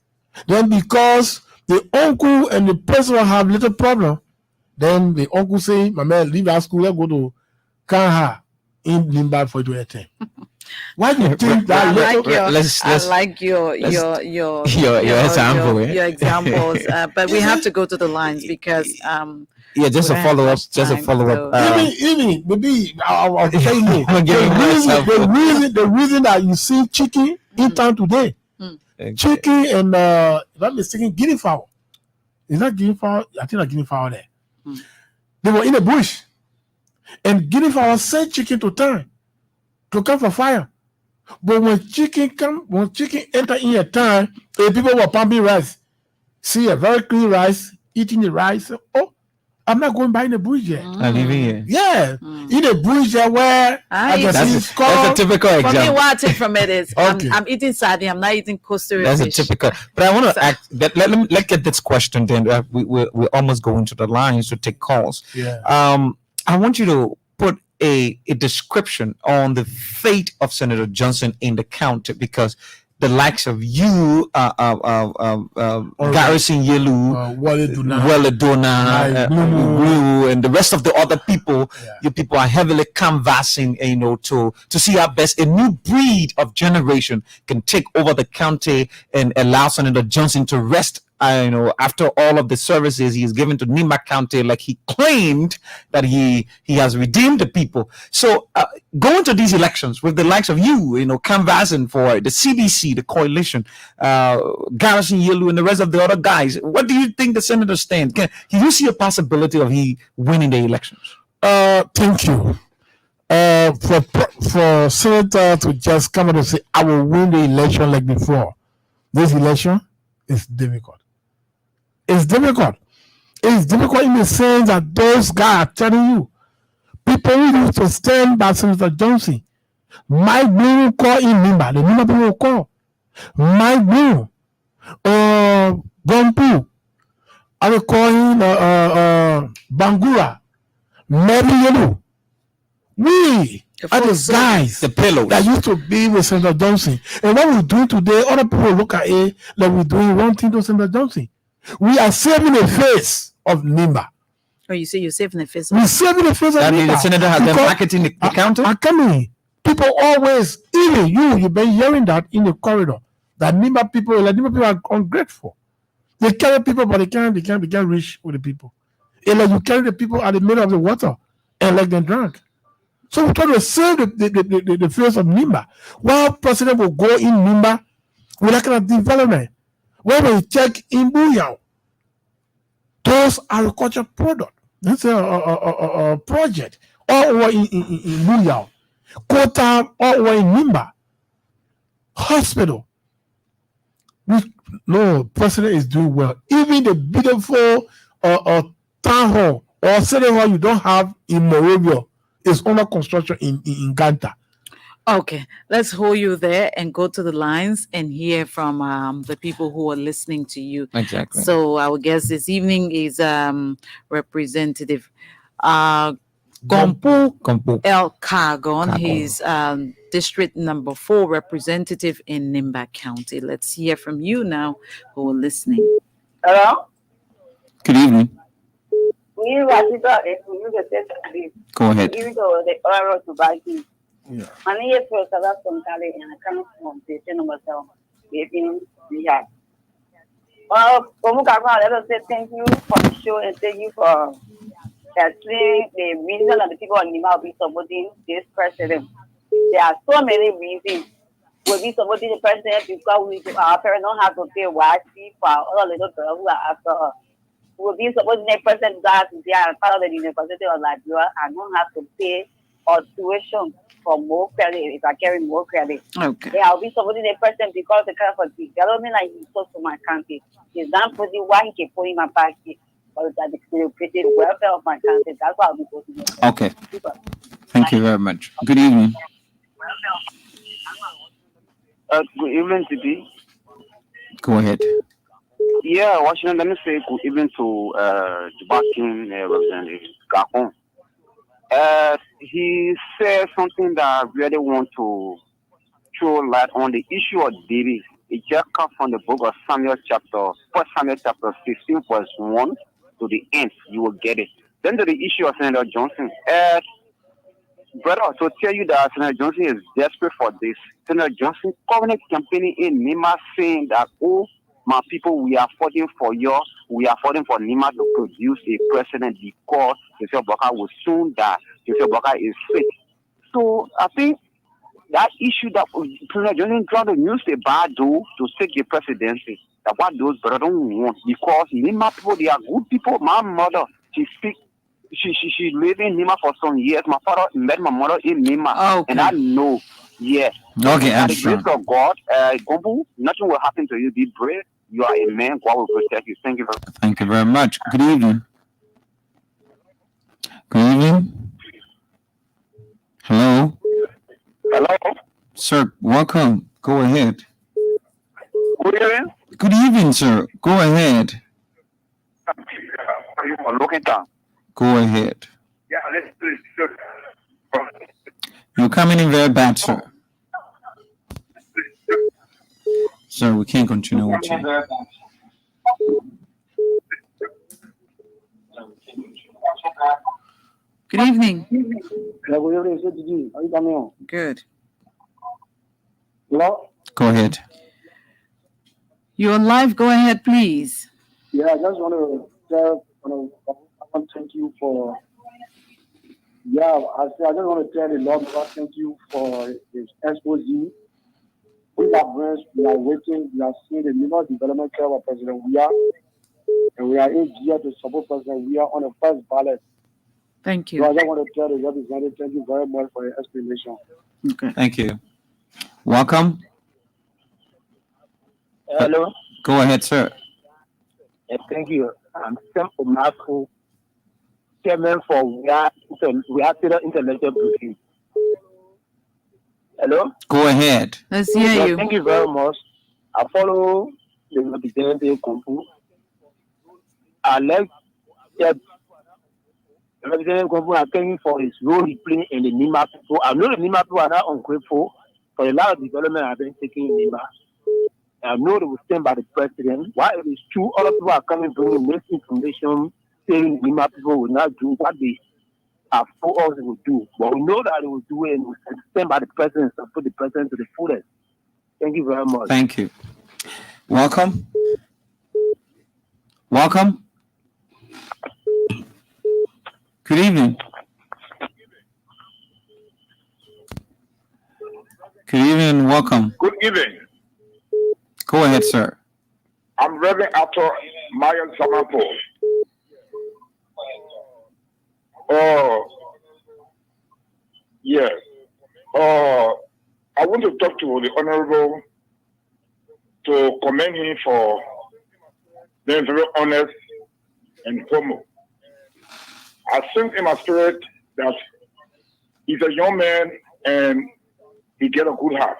Then because the uncle and the principal have little problem, then the uncle say, my man, leave that school, let's go to Kanha in Nimba for you to attend. Why do you think that? I like your example. Your examples. But we have to go to the lines because just a follow up. Just a follow up. Even maybe I'll tell you the reason that you see chicken in town today, chicken and if I'm mistaken, guinea fowl. Is that guinea fowl? I think that guinea fowl there. They were in the bush, and guinea fowl sent chicken to town to come for fire. But when chicken enter in a town, the people were pumping rice. See a very clean rice, eating the rice. Oh, I'm not going by in the bush yet. I'm leaving here. Yeah, in the bush where that's a typical example. For me, what I take from it is Okay. I'm eating sardine. I'm not eating coastal That's fish. a typical. But I want to let's get this question. Then we're almost going to the lines to take calls. Yeah. I want you to put a description on the fate of Senator Johnson in the county, because the likes of you, Garrison Yelu, Wale Dona, Blue, and the rest of the other people, you people are heavily canvassing, to see how best a new breed of generation can take over the county and allow Senator Johnson to rest. After all of the services he has given to Nimba County, like he claimed that he has redeemed the people. So going to these elections with the likes of you, canvassing for the CBC, the coalition, Garrison Yelu, and the rest of the other guys, what do you think the senator stands? Can you see a possibility of he winning the elections? Thank you. For senator to just come out and say, I will win the election like before, this election is difficult. It's difficult. It's difficult in the sense that those guys are telling you, people who used to stand by Senator Johnson, Mike Blue call in Nimba, the Nimba people will call. Mike Blue, Gompu, I will call him Bangura, Mary. We are the guys, the pillows that used to be with Senator Johnson. And what we're doing today, other people look at it like we're doing one thing to Senator Johnson. We are saving the face of Nimba. Oh, you say you're saving the face. We're saving the face of that Nimba. means the senator has been marketing the county. People always, even you've been hearing that in the corridor, that Nimba people are ungrateful. They carry people, but they can't reach with the people. It's like you carry the people at the middle of the water and let them drunk. So we try to save the face of Nimba. While president will go in Nimba with that kind of development, when we check in Buyao, those agriculture products, that's a project all over in Buyao, Kota all over in Nimba, hospital. No, president is doing well. Even the beautiful town hall or city hall you don't have in Morovia is under construction in Ganta. Okay, let's hold you there and go to the lines and hear from the people who are listening to you. Exactly. So our guest this evening is Representative Gompu El Kagon. He's District Number 4 representative in Nimba County. Let's hear from you now who are listening. Hello? Good evening. Go ahead. Yeah. And yes, for South from Cali and I come from the number 7. We have. Well, let us say thank you for the show and thank you for explaining the reason that the people in Nima will be supporting this president. There are so many reasons we'll be supporting the president because our parents don't have to pay YC for all the little girls who are after us. We'll be supporting the president because they are part of the University of Liberia and don't have to pay or tuition for more credit if I carry more credit. Okay. Yeah, I'll be supporting the president because the kind of development like he's close to my country. He's done for the why he can put in my pocket. But that the welfare of my country. That's why I'll be supporting it. Okay. Thank you very much. Good evening. Good evening, Titi. Go ahead. Yeah, Washington, let me say good evening to the Bakin Representative Gakon. He said something that I really want to throw light on the issue of David. It just comes from the book of Samuel chapter 16, verse 1 to the end. You will get it. Then to the issue of Senator Johnson. Brother, to tell you that Senator Johnson is desperate for this. Senator Johnson currently campaigning in Nima saying that, oh, my people, we are fighting for yours. We are fighting for Nima to produce a president because Joseph Boka will soon die. Joseph Boka is sick. So I think that issue that President Johnson trying to use the bad do to take the presidency, that what those brothers don't want, because Nima people, they are good people. My mother, she lived in Nima for some years. My father met my mother in Nima, and I know, yeah. Okay, by the grace of God, Gombu, nothing will happen to you. Be brave. You are a man. God will protect you. Thank you very much. Thank you very much. Good evening. Good evening. Hello. Hello. Sir, welcome. Go ahead. Good evening. Good evening, sir. Go ahead. Are you looking down? Go ahead. Yeah, let's do it. You're coming in very bad, sir. Sir, we can't continue with you. Good evening. Yeah, good evening. So, Gigi, are you coming on? Good. Hello? Go ahead. You're live. Go ahead, please. Yeah, I just want to tell, thank you for, I just want to tell the Lord God, thank you for His expose. We are friends, we are waiting, we are seeing the new development care of President We are, and we are here to support President We are on the first ballot. Thank you. So I just want to tell the representative, thank you very much for your explanation. Okay. Thank you. Welcome. Hello. Go ahead, sir. Thank you. I'm Sam Omafu, chairman for We Are Intellectual Briefing. Hello? Go ahead. Let's hear you. Thank you very much. I follow the representative Kompu. elect Representative Governor thanking for his role he played in the Nima people. I know the Nima people are not ungrateful for a lot of development I've been taking in Nima. I know they will stand by the president. While it is true, other people are coming bringing misinformation, saying Nima people will not do what they have told us they will do. But we know that they will do it and we stand by the president and support the president to the fullest. Thank you very much. Thank you. Welcome. Welcome. Good evening. Good evening. Welcome. Good evening. Go ahead, sir. I'm Reverend Arthur Mayan Samapo. Yes. I want to talk to the Honorable to commend him for being very honest and humble. I sense in my spirit that he's a young man and he get a good heart.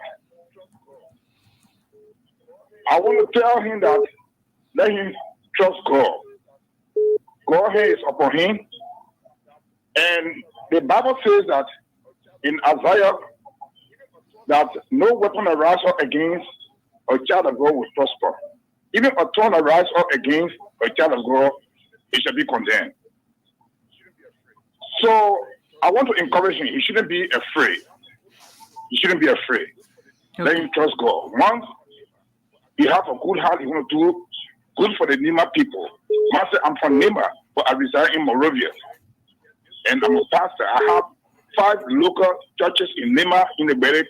I want to tell him that let him trust God. God is upon him. And the Bible says that in Isaiah that no weapon arise up against a child of God will prosper. Even a tongue arise up against a child of God, it shall be condemned. So I want to encourage him. He shouldn't be afraid. He shouldn't be afraid. Okay. Let him trust God. Once he have a good heart, he want to do good for the Nima people. Man said, I'm from Nima, but I reside in Moravia. And I'm a pastor. I have 5 local churches in Nima, in the Berry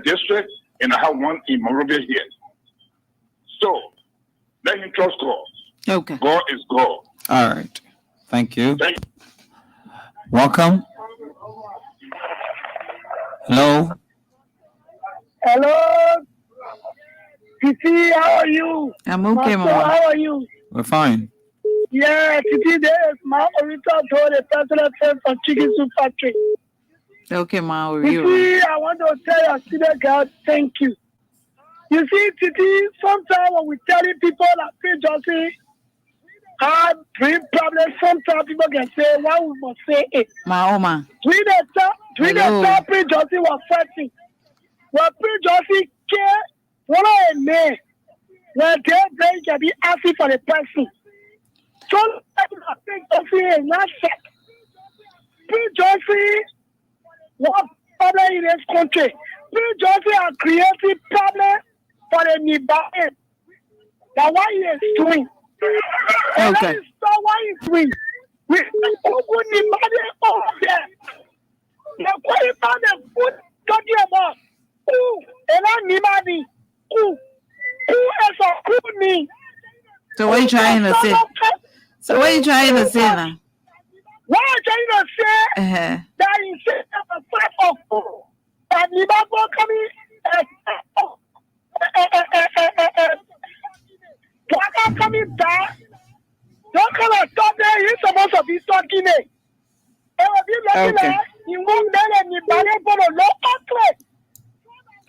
district, and I have one in Moravia here. So let him trust God. Okay. God is God. All right. Thank you. Thank you. Welcome. Hello. Hello. Titi, how are you? I'm okay, Master, Mama. how are you? We're fine. Yeah, Titi, there is my original told the personal friend from Chicken Soup Factory. Okay, Ma, how are Titi, you? I want to tell your student girl, thank you. You see, Titi, sometimes when we telling people that Prince Johnson had brain problems, sometimes people can say, why we must say it. Ma, oh, Ma. During the time Prince Johnson was fighting, when Prince Johnson came, one of the men, when their brain can be asking for the person. So, Prince Johnson is not sick. Prince Johnson was problem in this country. Prince Johnson has created problem for the Nibane. That's why he is doing. And Okay. that is not why he's doing. We put Nibane over there. The qualify the food talking about who and not Nibane. Who is a who me? So what are you trying to say? So what are you trying to say now? What I'm trying to say that is a fight of that Nibane coming coming back. Don't come and stop there. He's supposed to be talking it. And if you look at it, you won't let anybody go to no country.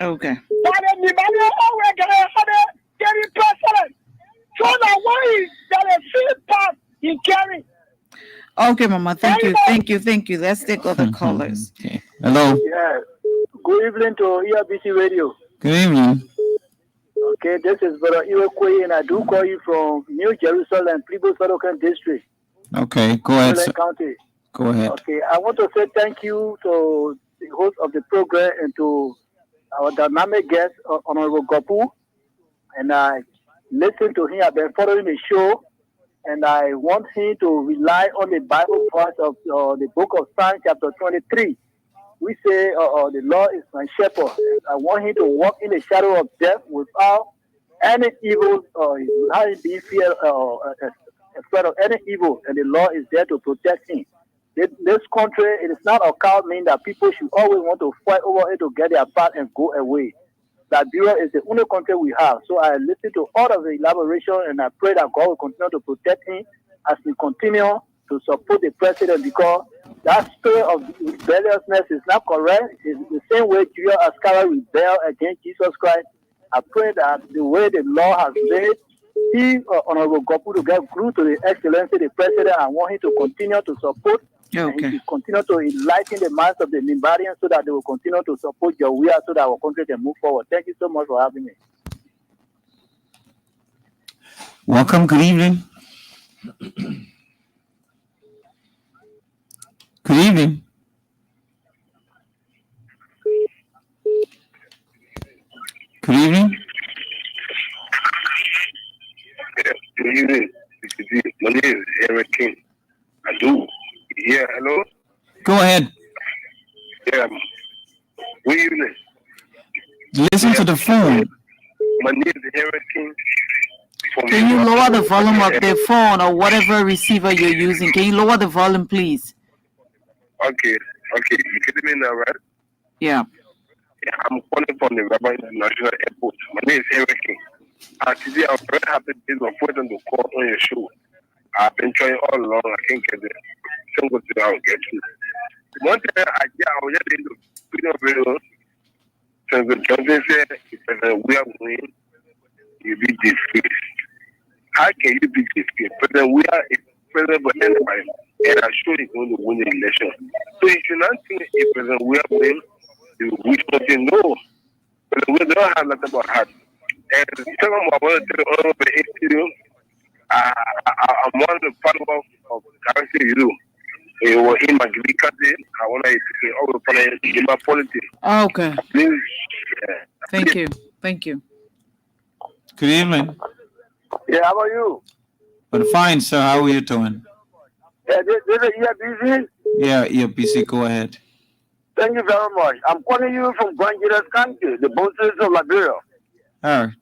Okay. But anybody always get a president. So that why is that a field path he carry? Okay, Mama. Thank you. Let's take other callers. Okay. Hello. Yeah. Good evening to ELBC Radio. Good evening. Okay, this is Brother Iwekwe, and I do call you from New Jerusalem, Plebo Sorokan District. Okay, go ahead, sir. County. Go ahead. Okay, I want to say thank you to the host of the program and to our dynamic guest, Honorable Gopu. And I listened to him. I've been following the show, and I want him to rely on the Bible verse of the book of Psalms, chapter 23. We say the Lord is my shepherd. I want him to walk in the shadow of death without any evil, without being fear afraid of any evil, and the Lord is there to protect him. This country, it is not a coward mean that people should always want to fight over it to get their part and go away. Liberia is the only country we have. So I listen to all of the elaboration, and I pray that God will continue to protect him as we continue to support the president, because that spirit of rebelliousness is not correct. It's the same way Judas Iscariot rebelled against Jesus Christ. I pray that the way the Lord has made he, Honorable Gopu, to get through to the Excellency, the President, and want him to continue to support. And he continue to enlighten the minds of the Nimbarians so that they will continue to support your will so that our country can move forward. Thank you so much for having me. Welcome. Good evening. Good evening. Good evening. Good evening. My name is Eric King. I do. Yeah, hello? Go ahead. Yeah. Good evening. Listen to the phone. My name is Eric King. Can you lower the volume of the phone or whatever receiver you're using? Can you lower the volume, please? Okay. You can hear me now, right? Yeah. I'm calling from the Rabbi International Airport. My name is Eric King. Today, I'm very happy to put on the call on your show. I've been trying all along. I can't get it. Single thing I'll get to. One thing I was just in the video since the Johnson said, if we are winning, you be disgraced. How can you be disgraced? President, we are a president for anybody, and I'm sure he's going to win the election. So if you're not think if President we are winning, you wish something no. But we don't have nothing about heart. And the second one, I want to tell you all the history. I'm one of the followers of currency you. It was in my country. I want to say all the followers in my politics. Okay. Please. Thank you. Good evening. Yeah, how are you? But fine, sir. How are you doing? Yeah, this is ELBC. Yeah, ELBC. Go ahead. Thank you very much. I'm calling you from Grandidas County, the boundaries of Liberia. All right.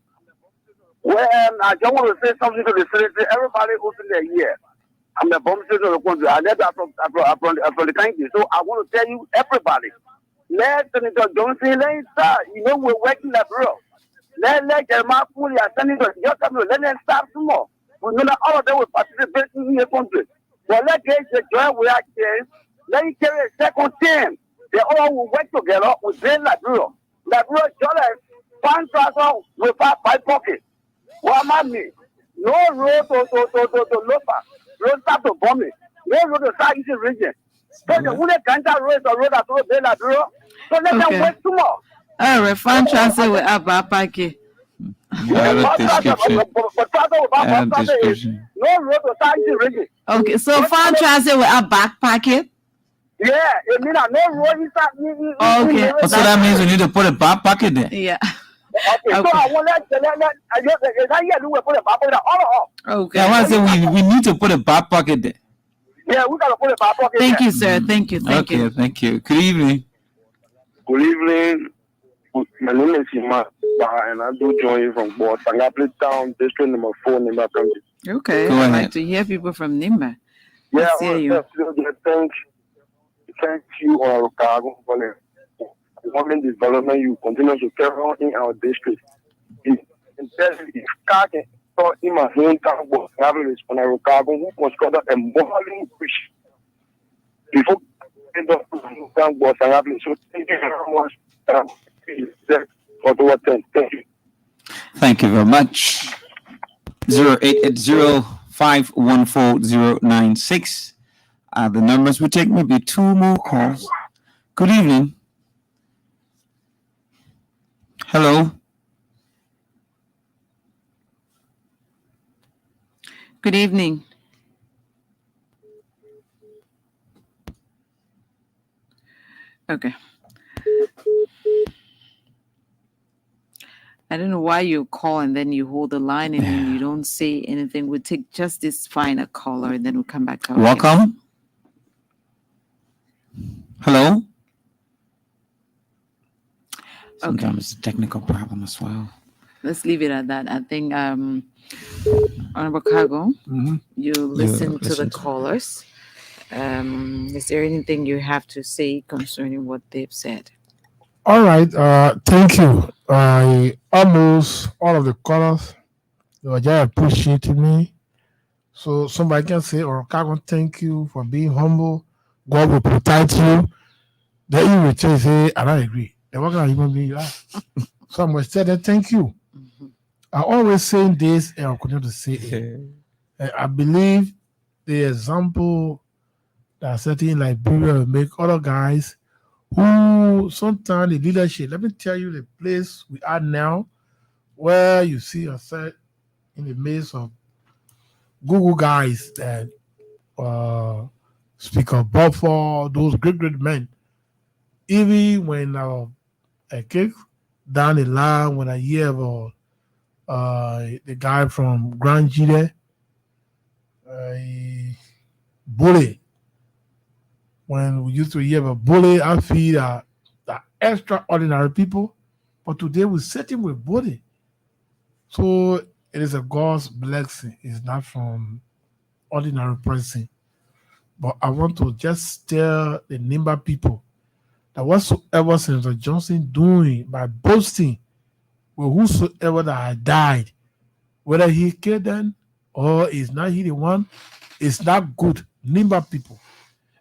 Well, I just want to say something to the citizen. Everybody who's in their ear. I'm the boundaries of the country. I left from the country. So I want to tell you, everybody, let Senator Johnson, let him start. You know, we're working Liberia. Let Jeremiah Fully and Senator just let them start some more. We know that all of them will participate in the country. But let them join with our case. Let him carry a second team. They all will work together with Liberia. Liberia just like one tractor with 5 pockets. What am I? No road to Lopa. Road start to Bombay. No road to South East region. So the only country road is a road that goes to Liberia. So let them work some more. All right, fan transfer with Abapaki. Okay, so fan transfer with a back packet. Yeah, it means no road inside. Okay, so that means we need to put a back pocket there. Yeah. Okay, so I want to put a back pocket all. Okay. I want to say we need to put a back pocket there. Yeah, we gotta put a back pocket. Thank you, sir. Thank you. Thank you. Good evening. Good evening. My name is Ima, and I do join you from Sangapli Town, district number 4, Nimba County. Okay, I'd like to hear people from Nimba. Yeah, I hear you. Thank you, Chicago, for the women development you continue to carry on in our district. In my hometown was travelers on a Chicago who was called a morning fish. Before end up was traveling, so thank you very much. Thank you very much. 0880-514-096 are the numbers. We take maybe 2 more calls. Good evening. Hello. Good evening. Okay. I don't know why you call and then you hold the line and then you don't say anything. We'll take just this final caller and then we'll come back to our Welcome. Hello. Sometimes it's a technical problem as well. Let's leave it at that. I think Honorable Cargo, you listen to the callers. Is there anything you have to say concerning what they've said? All right. Thank you. Almost all of the callers, they were just appreciating me. So somebody can say, Cargo, thank you for being humble. God will protect you. Then you return say, I don't agree. And what kind of human being you are? So I must say that thank you. I always saying this and I'll continue to say it. I believe the example that certain in Liberia will make other guys who sometimes the leadership. Let me tell you the place we are now, where you see yourself in the midst of Google guys that speak of Buffalo, those great men. Even when I kick down the line, when I hear about the guy from Grand Gide, Bully. When we used to hear about Bully, I feel that extraordinary people. But today we sitting with Bully. So it is a God's blessing. It's not from ordinary person. But I want to just tell the Nimba people that whatsoever Senator Johnson doing by boasting with whosoever that had died, whether he killed them or is not he the one, it's not good. Nimba people.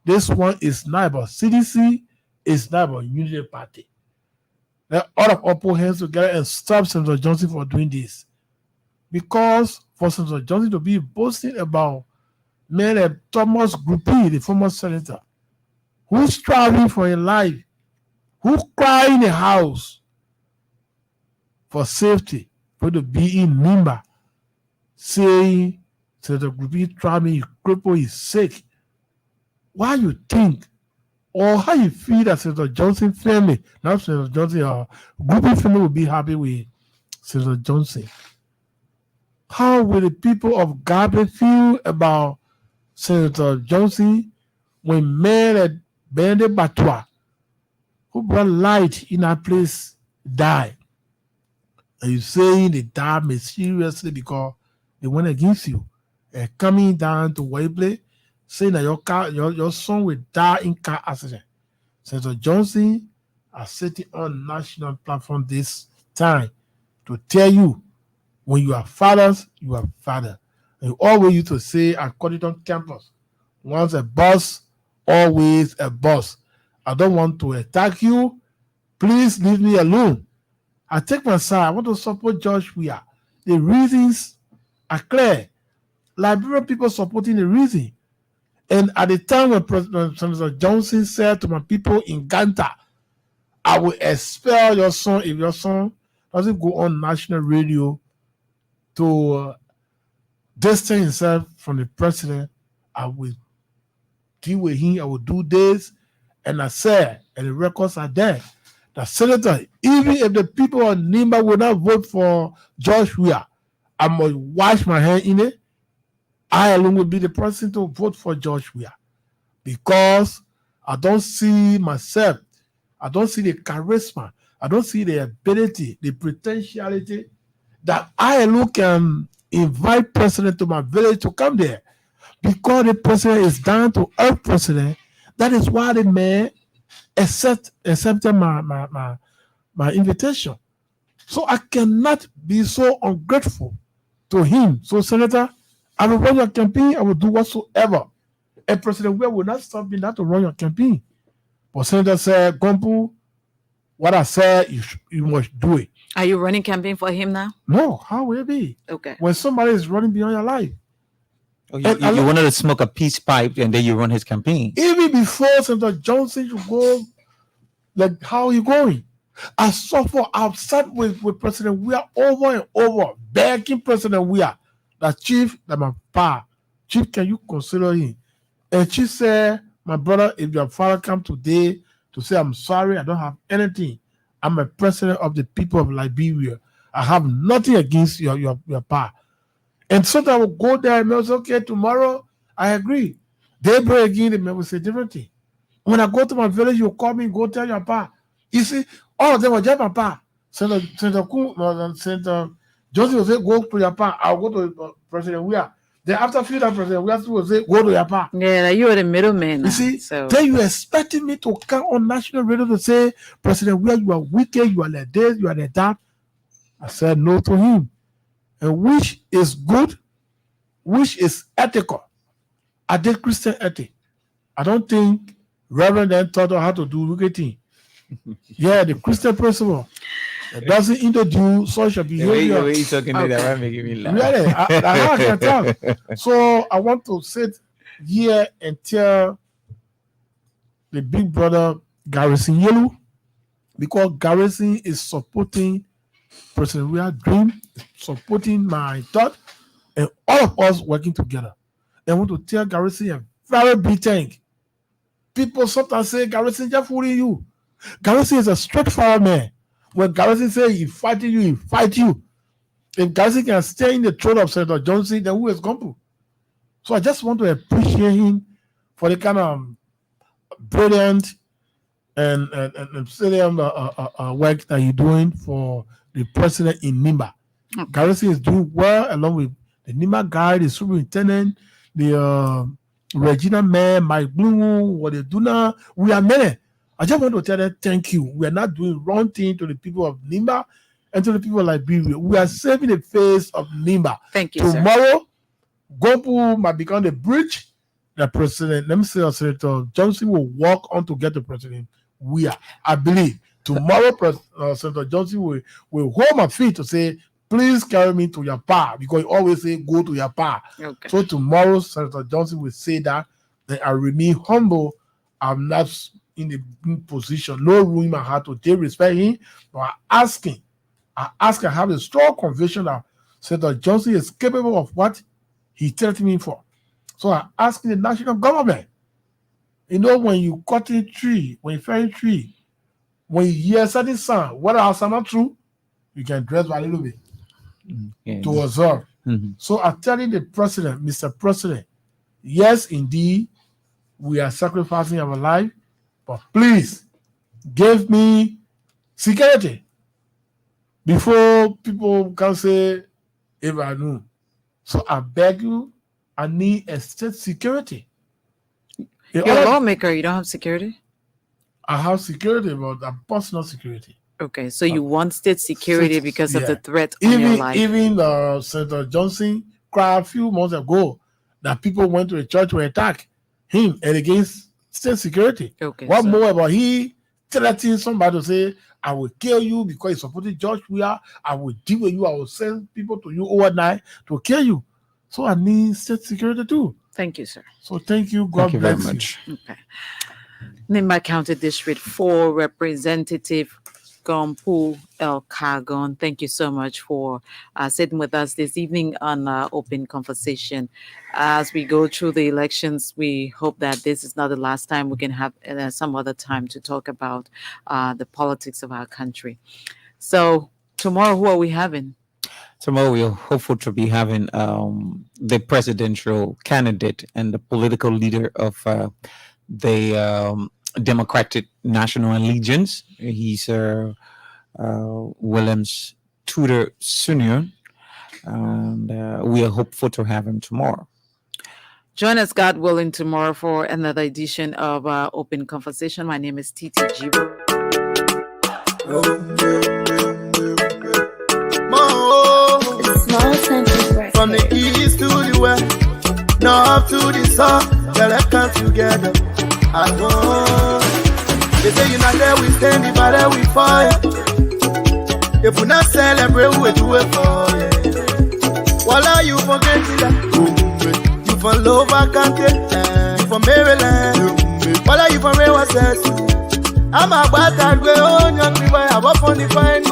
This one is not about CDC, it's not about Unity Party. Let all of us put hands together and stop Senator Johnson for doing this. Because for Senator Johnson to be boasting about men like Thomas Gruppy, the former senator, who's striving for a life, who cry in a house for safety, for to be in Nimba, saying Senator Gruppy traveling, he's crippled, he's sick. Why you think or how you feel that Senator Johnson family, not Senator Johnson, or Gruppy family will be happy with Senator Johnson? How will the people of Gabe feel about Senator Johnson when men at Bende Batwa, who brought light in that place, die? And you saying they died mysteriously because they went against you. And coming down to Webley, saying that your son will die in car accident. Senator Johnson are sitting on national platform this time to tell you when you are fathers, you are father. And you always used to say at Coditon campus, once a boss, always a boss. I don't want to attack you. Please leave me alone. I take my side. I want to support George Weah. The reasons are clear. Liberian people supporting the reason. And at the time when President Senator Johnson said to my people in Ganta, I will expel your son if your son doesn't go on national radio to distance himself from the president, I will deal with him, I will do this. And I said, and the records are there, that Senator, even if the people of Nimba will not vote for George Weah, I must wash my hand in it. I alone will be the person to vote for George Weah. Because I don't see myself, I don't see the charisma, I don't see the ability, the potentiality that I alone can invite president to my village to come there. Because the president is down to earth president, that is why the man accepted my invitation. So I cannot be so ungrateful to him. So, Senator, I will run your campaign. I will do whatsoever. And President Weah will not stop me not to run your campaign. But Senator said, Gompu, what I said, you must do it. Are you running campaign for him now? No, how will it be? Okay. When somebody is running beyond your life. Oh, you wanted to smoke a peace pipe and then you run his campaign. Even before Senator Johnson should go, like, how are you going? I've sat with President Weah over and over, begging President Weah that Chief, that my pa, Chief, can you consider him? And she said, my brother, if your father come today to say, I'm sorry, I don't have anything. I'm a president of the people of Liberia. I have nothing against your pa. And sometimes I will go there and I will say, okay, tomorrow, I agree. They break again, the man will say different thing. When I go to my village, you call me and go tell your pa. You see, all of them were just my pa. Senator Johnson will say, go to your pa. I'll go to President Weah. Then after a few days, President Weah will say, go to your pa. Yeah, you are the middleman. You see, then you expecting me to come on national radio to say, President Weah, you are wicked, you are like this, you are like that. I said no to him. And which is good, which is ethical. I did Christian ethic. I don't think Reverend then taught her how to do wicked thing. Yeah, the Christian principle. It doesn't introduce social behavior. The way you're talking to that making me laugh. Really, I can tell. So I want to sit here and tell the big brother Garrison Yellow, because Garrison is supporting President Weah's dream, supporting my thought, and all of us working together. I want to tell Garrison a very big thank. People sometimes say Garrison just fooling you. Garrison is a straightforward man. When Garrison says he fighting you, he fight you. If Garrison can stay in the throne of Senator Johnson, then who is going to? So I just want to appreciate him for the kind of brilliant and work that he's doing for the president in Nimba. Okay. Garrison is doing well along with the Nimba guy, the superintendent, the Regina Mayor, Mike Bloom, what they do now. We are many. I just want to tell them thank you. We are not doing wrong thing to the people of Nimba and to the people of Liberia. We are saving the face of Nimba. Thank you, Tomorrow, Gopu might become the bridge. The president, let me say, Senator Johnson will walk on to get the president. I believe tomorrow, Senator Johnson will hold my feet to say, please carry me to your power, because he always say, go to your power. Okay. So tomorrow, Senator Johnson will say that, then I remain humble. I'm not in the position, no room in my heart to take respect him, but I have a strong conviction that Senator Johnson is capable of what he tells me for. So I ask the national government, when you cut a tree, when you fell a tree, when you hear certain sound, whether our sound not true, you can dress a little bit to observe. Mm-hmm. So I'm telling the president, Mr. President, yes, indeed, we are sacrificing our life, but please give me security before people can say, if I knew. So I beg you, I need a state security. You're a lawmaker, you don't have security? I have security, but I'm personal security. Okay, so you want state security because of the threat on your life. Even Senator Johnson cried a few months ago that people went to a church to attack him and against state security. Okay. What more about he threatening somebody to say, I will kill you because you supported George Weah. I will deal with you. I will send people to you overnight to kill you. So I need state security too. Thank you, sir. So thank you. God bless very much. Okay. Nimba County District 4 Representative Gompu El Kagon, thank you so much for sitting with us this evening on Open Conversation. As we go through the elections, we hope that this is not the last time. We can have some other time to talk about the politics of our country. So tomorrow, who are we having? Tomorrow we are hopeful to be having the presidential candidate and the political leader of the Democratic National Alliance. He's Williams Tudor Sr. And we are hopeful to have him tomorrow. Join us, God willing, tomorrow for another edition of Open Conversation. My name is TTG. From the east to the west, north to the south, yeah, let's come together as one. They say you're not there, we stand, if I there, we fight. If we not celebrate, we do it for you. Voila, you forget that. You from Lower County, you from Maryland. Voila, you from Rewa Cess. I'm a bad guy, on young people, I walk on the fine.